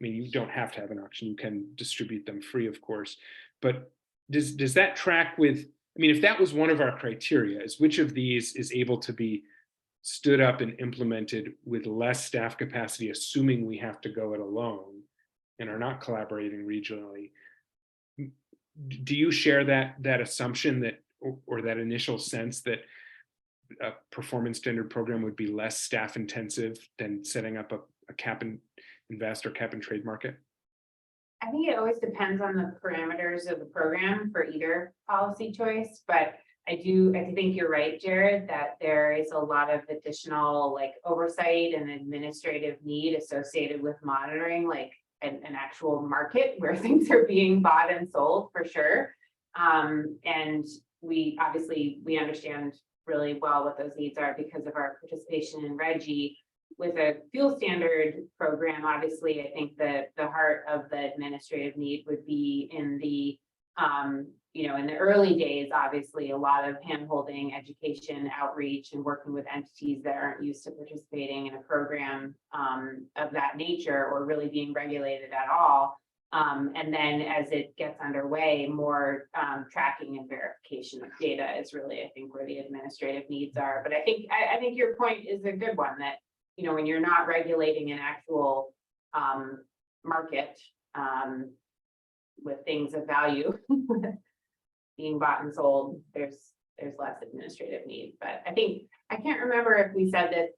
you don't have to have an auction. You can distribute them free, of course. But does that track with? I mean, if that was one of our criteria, is which of these is able to be stood up and implemented with less staff capacity, assuming we have to go it alone and are not collaborating regionally? Do you share that assumption, that or that initial sense that a performance standard program would be less staff intensive than setting up a cap and invest or cap and trade market? I think it always depends on the parameters of the program for either policy choice, but I think you're right, Jared, that there is a lot of additional like oversight and administrative need associated with monitoring like an actual market where things are being bought and sold, for sure. And we understand really well what those needs are because of our participation in RGGI. With a fuel standard program, obviously, I think that the heart of the administrative need would be in the, in the early days, obviously, a lot of hand-holding, education, outreach, and working with entities that aren't used to participating in a program of that nature or really being regulated at all. And then as it gets underway, more tracking and verification of data is really, I think, where the administrative needs are. But I think your point is a good one, that when you're not regulating an actual market with things of value being bought and sold, there's less administrative need. But I can't remember if we said that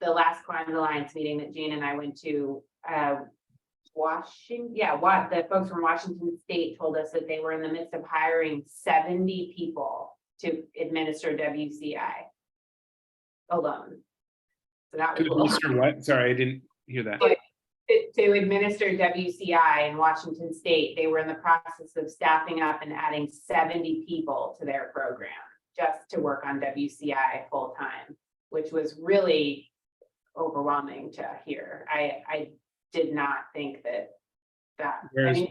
the last Climate Alliance meeting that Jane and I went to, the folks from Washington State told us that they were in the midst of hiring 70 people to administer WCI alone. So that was what? Sorry, I didn't hear that. To administer WCI in Washington State, they were in the process of staffing up and adding 70 people to their program just to work on WCI full time, which was really overwhelming to hear. I did not think that. Whereas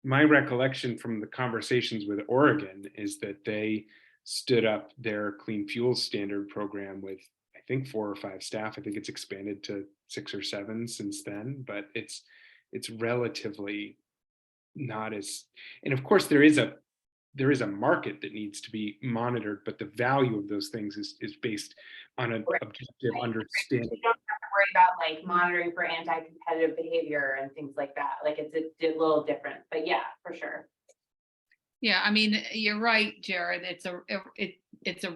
my recollection from the conversations with Oregon is that they stood up their clean fuel standard program with, I think, 4 or 5 staff. I think it's expanded to 6 or 7 since then, but it's relatively not as, and of course there is a there is a market that needs to be monitored, but the value of those things is based on an Right. objective Right. understanding. You don't have to worry about like monitoring for anti-competitive behavior and things like that. Like it's a little different, but yeah, for sure. Yeah, I mean, you're right, Jared. It's a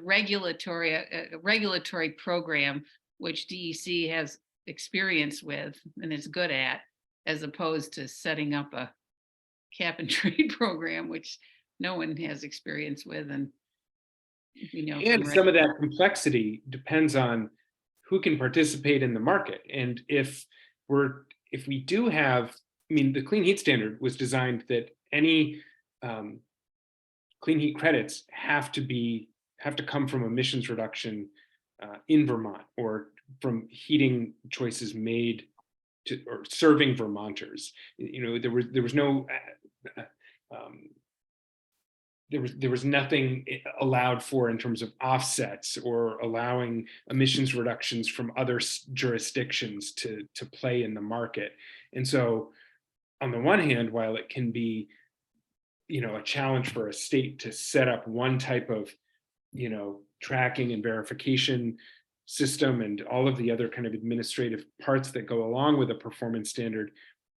regulatory program which DEC has experience with and is good at, as opposed to setting up a cap and trade program, which no one has experience with. And And some of that complexity depends on who can participate in the market. And if we do have, I mean, the clean heat standard was designed that any clean heat credits have to come from emissions reduction in Vermont, or from heating choices made to or serving Vermonters. There was no there was nothing allowed for in terms of offsets or allowing emissions reductions from other jurisdictions to play in the market. And so on the one hand, while it can be a challenge for a state to set up one type of tracking and verification system and all of the other kind of administrative parts that go along with a performance standard,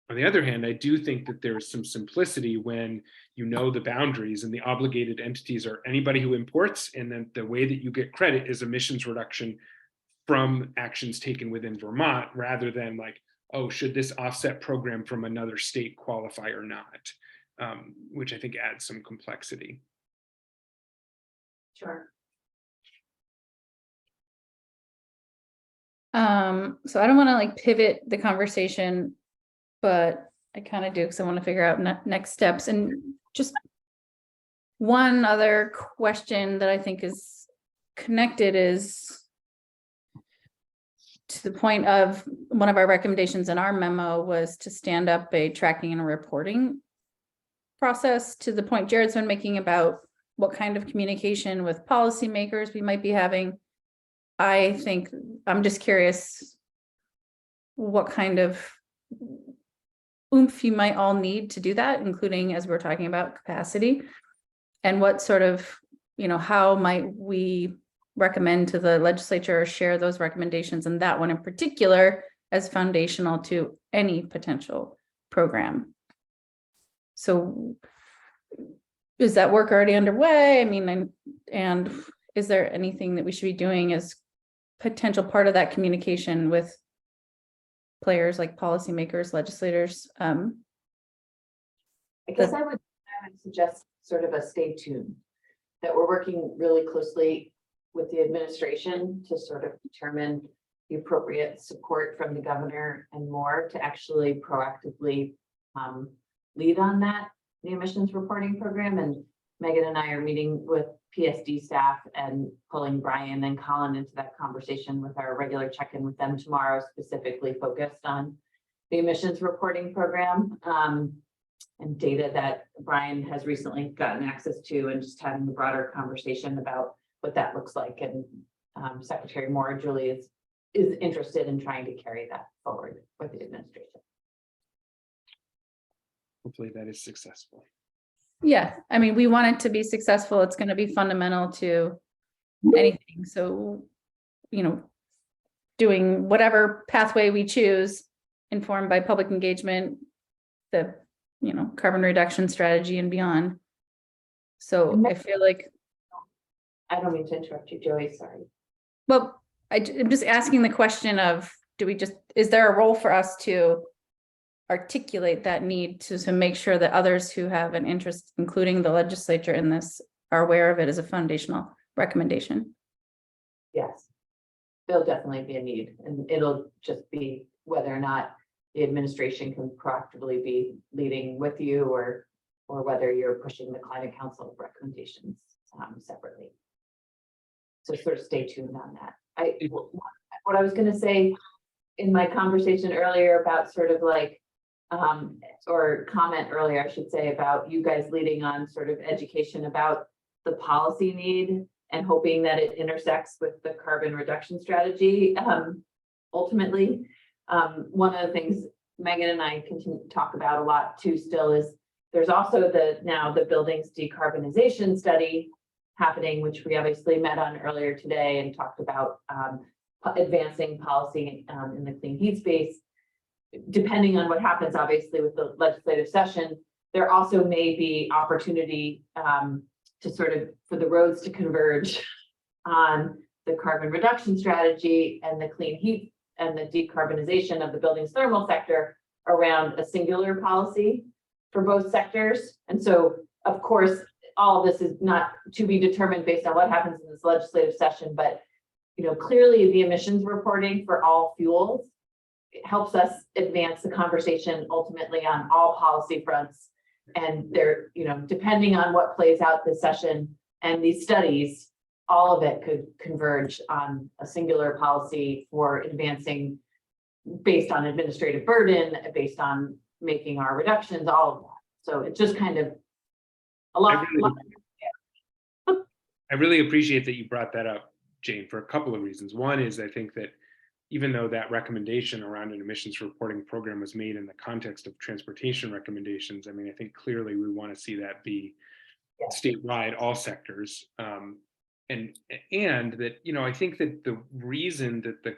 on the other hand, I do think that there's some simplicity when the boundaries, and the obligated entities are anybody who imports, and then the way that you get credit is emissions reduction from actions taken within Vermont, rather than like, oh, should this offset program from another state qualify or not, which I think adds some complexity. Sure. So I don't want to like pivot the conversation, but I kind of do, because I want to figure out next steps. And just one other question that I think is connected is to the point of one of our recommendations in our memo was to stand up a tracking and reporting process, to the point Jared's been making about what kind of communication with policymakers we might be having. I think I'm just curious what kind of oomph you might all need to do that, including, as we're talking about, capacity, and what sort of, how might we recommend to the legislature or share those recommendations, and that one in particular as foundational to any potential program. So is that work already underway? I mean, and is there anything that we should be doing as potential part of that communication with players like policymakers, legislators? I guess I would suggest sort of a stay tuned, that we're working really closely with the administration to sort of determine the appropriate support from the governor and more to actually proactively lead on that, the emissions reporting program. And Megan and I are meeting with PSD staff and pulling Brian and Colin into that conversation with our regular check-in with them tomorrow, specifically focused on the emissions reporting program and data that Brian has recently gotten access to, and just having a broader conversation about what that looks like. And Secretary Moore, Julie, is interested in trying to carry that forward with the administration. Hopefully that is successful. Yeah, I mean, we want it to be successful. It's going to be fundamental to anything. So, doing whatever pathway we choose, informed by public engagement, the, carbon reduction strategy and beyond. So I feel like. I don't mean to interrupt you, Joey, sorry. Well, I'm just asking the question of, is there a role for us to articulate that need to make sure that others who have an interest, including the legislature in this, are aware of it as a foundational recommendation? Yes, there'll definitely be a need, and it'll just be whether or not the administration can proactively be leading with you, or whether you're pushing the Climate Council recommendations separately. So sort of stay tuned on that. What I was going to say in my conversation earlier about sort of like or comment earlier, I should say, about you guys leading on sort of education about the policy need and hoping that it intersects with the carbon reduction strategy. Ultimately, one of the things Megan and I continue to talk about a lot too still is There's also now the buildings decarbonization study happening, which we obviously met on earlier today and talked about advancing policy in the clean heat space. Depending on what happens, obviously, with the legislative session, there also may be opportunity to sort of for the roads to converge on the carbon reduction strategy and the clean heat and the decarbonization of the buildings thermal sector around a singular policy for both sectors. And so, of course, all of this is not to be determined based on what happens in this legislative session, but clearly the emissions reporting for all fuels, it helps us advance the conversation ultimately on all policy fronts. And there, depending on what plays out this session and these studies, all of it could converge on a singular policy for advancing based on administrative burden, based on making our reductions, all of that. So it's just kind of a lot. I really appreciate that you brought that up, Jane, for a couple of reasons. One is I think that even though that recommendation around an emissions reporting program was made in the context of transportation recommendations, I mean, I think clearly we want to see that be statewide, all sectors. And that, I think that the reason that the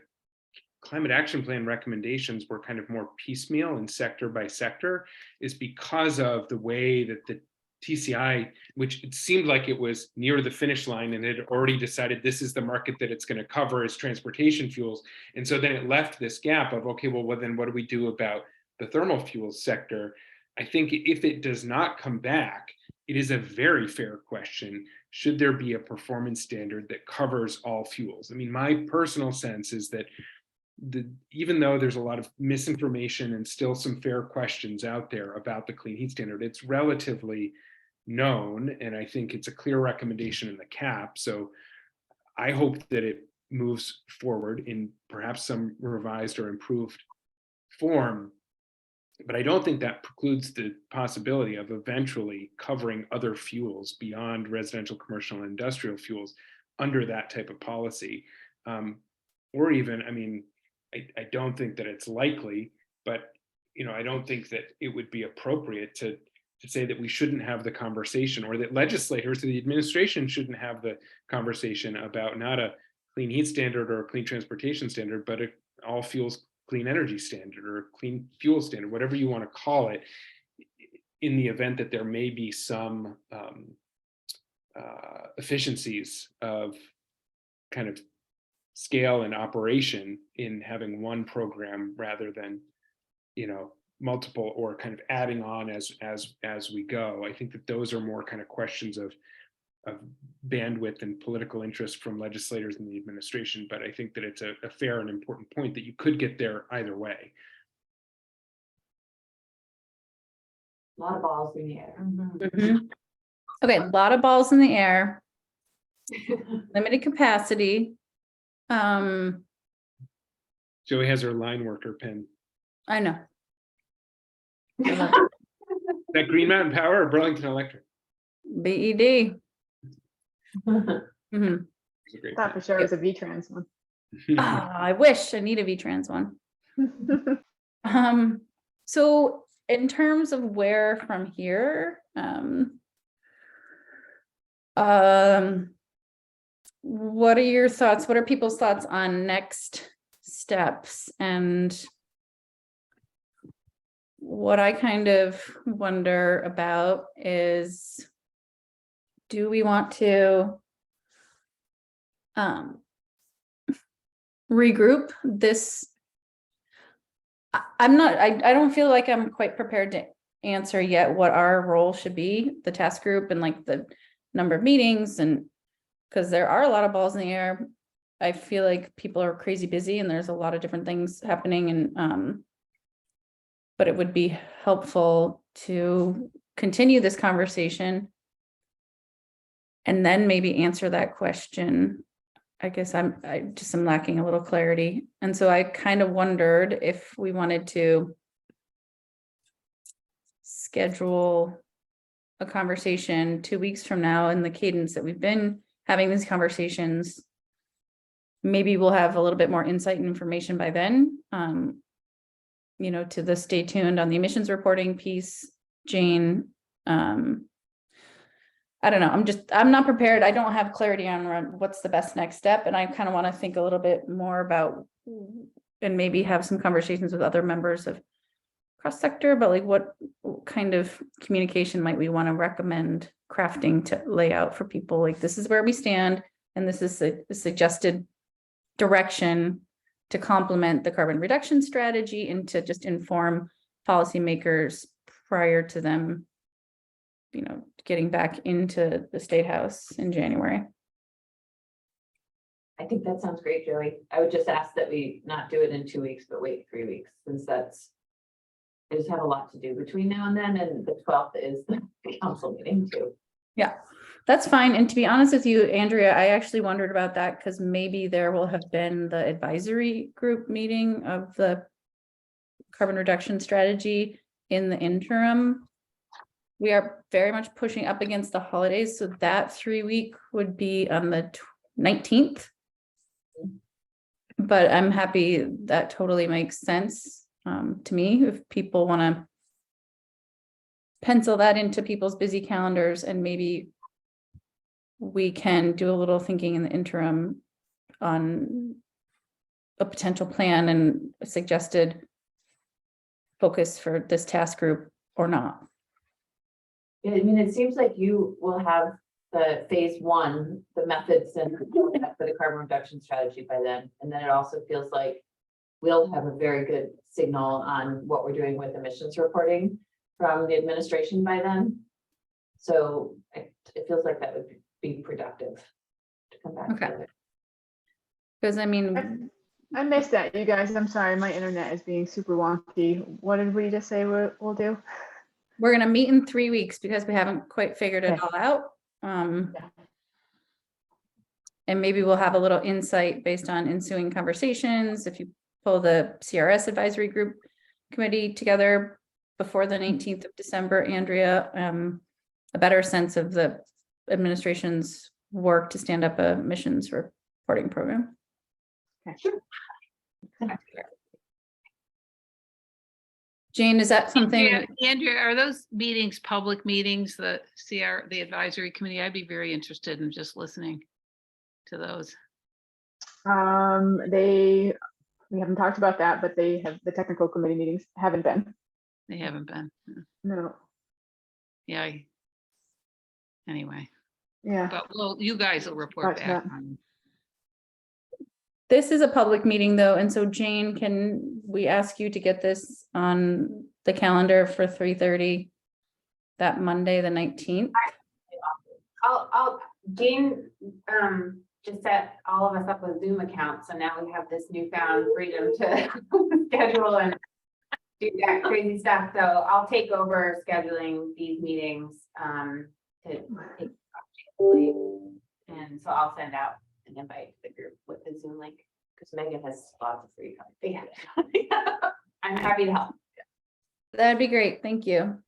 climate action plan recommendations were kind of more piecemeal and sector by sector is because of the way that the TCI, which it seemed like it was near the finish line and had already decided this is the market that it's going to cover as transportation fuels. And so then it left this gap of, okay, well, then what do we do about the thermal fuels sector? I think if it does not come back, it is a very fair question. Should there be a performance standard that covers all fuels? I mean, my personal sense is that even though there's a lot of misinformation and still some fair questions out there about the clean heat standard, it's relatively known, and I think it's a clear recommendation in the CAP. So I hope that it moves forward in perhaps some revised or improved form, but I don't think that precludes the possibility of eventually covering other fuels beyond residential, commercial, and industrial fuels under that type of policy. Or even, I mean, I don't think that it's likely, but I don't think that it would be appropriate to say that we shouldn't have the conversation, or that legislators or the administration shouldn't have the conversation about not a clean heat standard or a clean transportation standard, but an all fuels clean energy standard or a clean fuel standard, whatever you want to call it, in the event that there may be some efficiencies of kind of scale and operation in having one program rather than multiple, or kind of adding on as we go. I think that those are more kind of questions of bandwidth and political interest from legislators and the administration, but I think that it's a fair and important point that you could get there either way. A lot of balls in the air. Okay, a lot of balls in the air, limited capacity. Joey has her line worker pen. I know. That Green Mountain Power or Burlington Electric? BED. Mhm. It's a great Thought for sure it was a VTrans one. I wish I need a VTrans one. So in terms of where from here, what are your thoughts? What are people's thoughts on next steps? And what I kind of wonder about is, do we want to regroup this? I don't feel like I'm quite prepared to answer yet what our role should be, the task group, and like the number of meetings, and because there are a lot of balls in the air. I feel like people are crazy busy and there's a lot of different things happening, and but it would be helpful to continue this conversation and then maybe answer that question. I guess I just am lacking a little clarity. And so I kind of wondered if we wanted to schedule a conversation 2 weeks from now in the cadence that we've been having these conversations. Maybe we'll have a little bit more insight and information by then. To the stay tuned on the emissions reporting piece, Jane, I don't know, I'm not prepared. I don't have clarity on what's the best next step. And I kind of want to think a little bit more about, and maybe have some conversations with other members of cross sector, but like what kind of communication might we want to recommend crafting to lay out for people? Like, this is where we stand, and this is a suggested direction to complement the carbon reduction strategy and to just inform policymakers prior to them, getting back into the State House in January. I think that sounds great, Joey. I would just ask that we not do it in 2 weeks, but wait 3 weeks, since I just have a lot to do between now and then, and the 12th is the council meeting too. Yeah, that's fine. And to be honest with you, Andrea, I actually wondered about that because maybe there will have been the advisory group meeting of the carbon reduction strategy in the interim. We are very much pushing up against the holidays, so that 3 week would be on the 19th. But I'm happy, that totally makes sense to me, if people want to pencil that into people's busy calendars, and maybe we can do a little thinking in the interim on a potential plan and a suggested focus for this task group or not. Yeah, I mean, it seems like you will have the phase 1, the methods and for the carbon reduction strategy by then. And then it also feels like we'll have a very good signal on what we're doing with emissions reporting from the administration by then. So it feels like that would be productive to come back. Okay. together. Because I mean, I missed that, you guys. I'm sorry, my internet is being super wonky. What did we just say we'll do? we're gonna meet in 3 weeks because we haven't quite figured it Okay. all out. And maybe we'll have a little insight based on ensuing conversations. If you pull the CRS advisory group committee together before the 19th of December, Andrea, a better sense of the administration's work to stand up a emissions reporting program. Okay, sure. Jane, is that something? Andrea, are those meetings public meetings, the advisory committee? I'd be very interested in just listening to those. We haven't talked about that, but they have, the technical committee meetings haven't been. They haven't been. No. Yeah. Anyway, Yeah. but well, you guys will report Gotcha. back on. This is a public meeting though, and so Jane, can we ask you to get this on the calendar for 3:30 that Monday, the 19th? Jane, just set all of us up with Zoom accounts, so now we have this newfound freedom to schedule and do that crazy stuff. So I'll take over scheduling these meetings, and so I'll send out an invite to the group with the Zoom link, because Megan has lots of free time. Yeah. I'm happy to help. That'd be great. Thank you.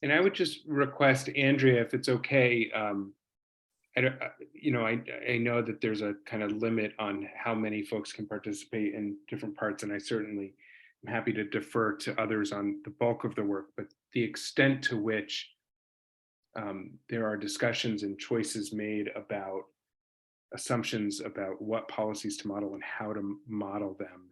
And I would just request, Andrea, if it's okay, I know that there's a kind of limit on how many folks can participate in different parts, and I certainly am happy to defer to others on the bulk of the work, but the extent to which there are discussions and choices made about assumptions about what policies to model and how to model them.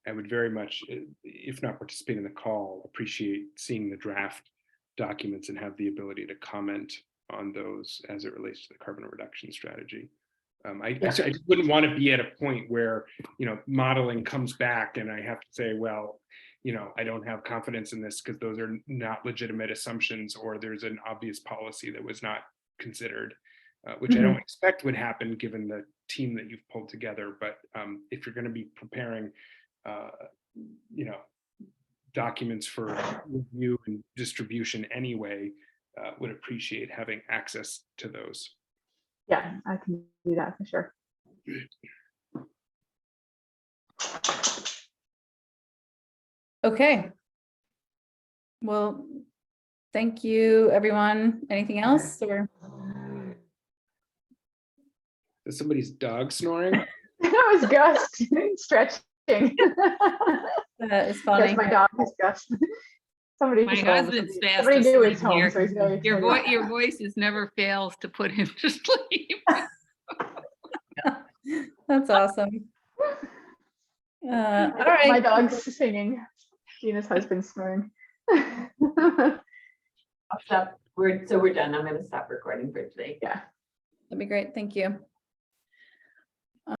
I would very much, if not participate in the call, appreciate seeing the draft documents and have the ability to comment on those as it relates to the carbon reduction strategy. I just wouldn't want to be at a point where, modeling comes back and I have to say, well, I don't have confidence in this because those are not legitimate assumptions, or there's an obvious policy that was not considered, which I don't expect would happen given the team that you've pulled together. But if you're going to be preparing, documents for review and distribution anyway, would appreciate having access to those. Yeah, I can do that for sure. Okay. Well, thank you, everyone. Anything else, or? Is somebody's dog snoring? That was Gus stretching. That is funny. Yes, my dog is Gus. Somebody My is home. husband's fast Somebody new asleep is home, here. so he's very Your excited. voice, your voices never fails to put him to sleep. That's awesome. All My right. dog's singing. Gina's husband's snoring. I'll stop. We're done. I'm gonna stop recording for today. Yeah. That'd be great. Thank you.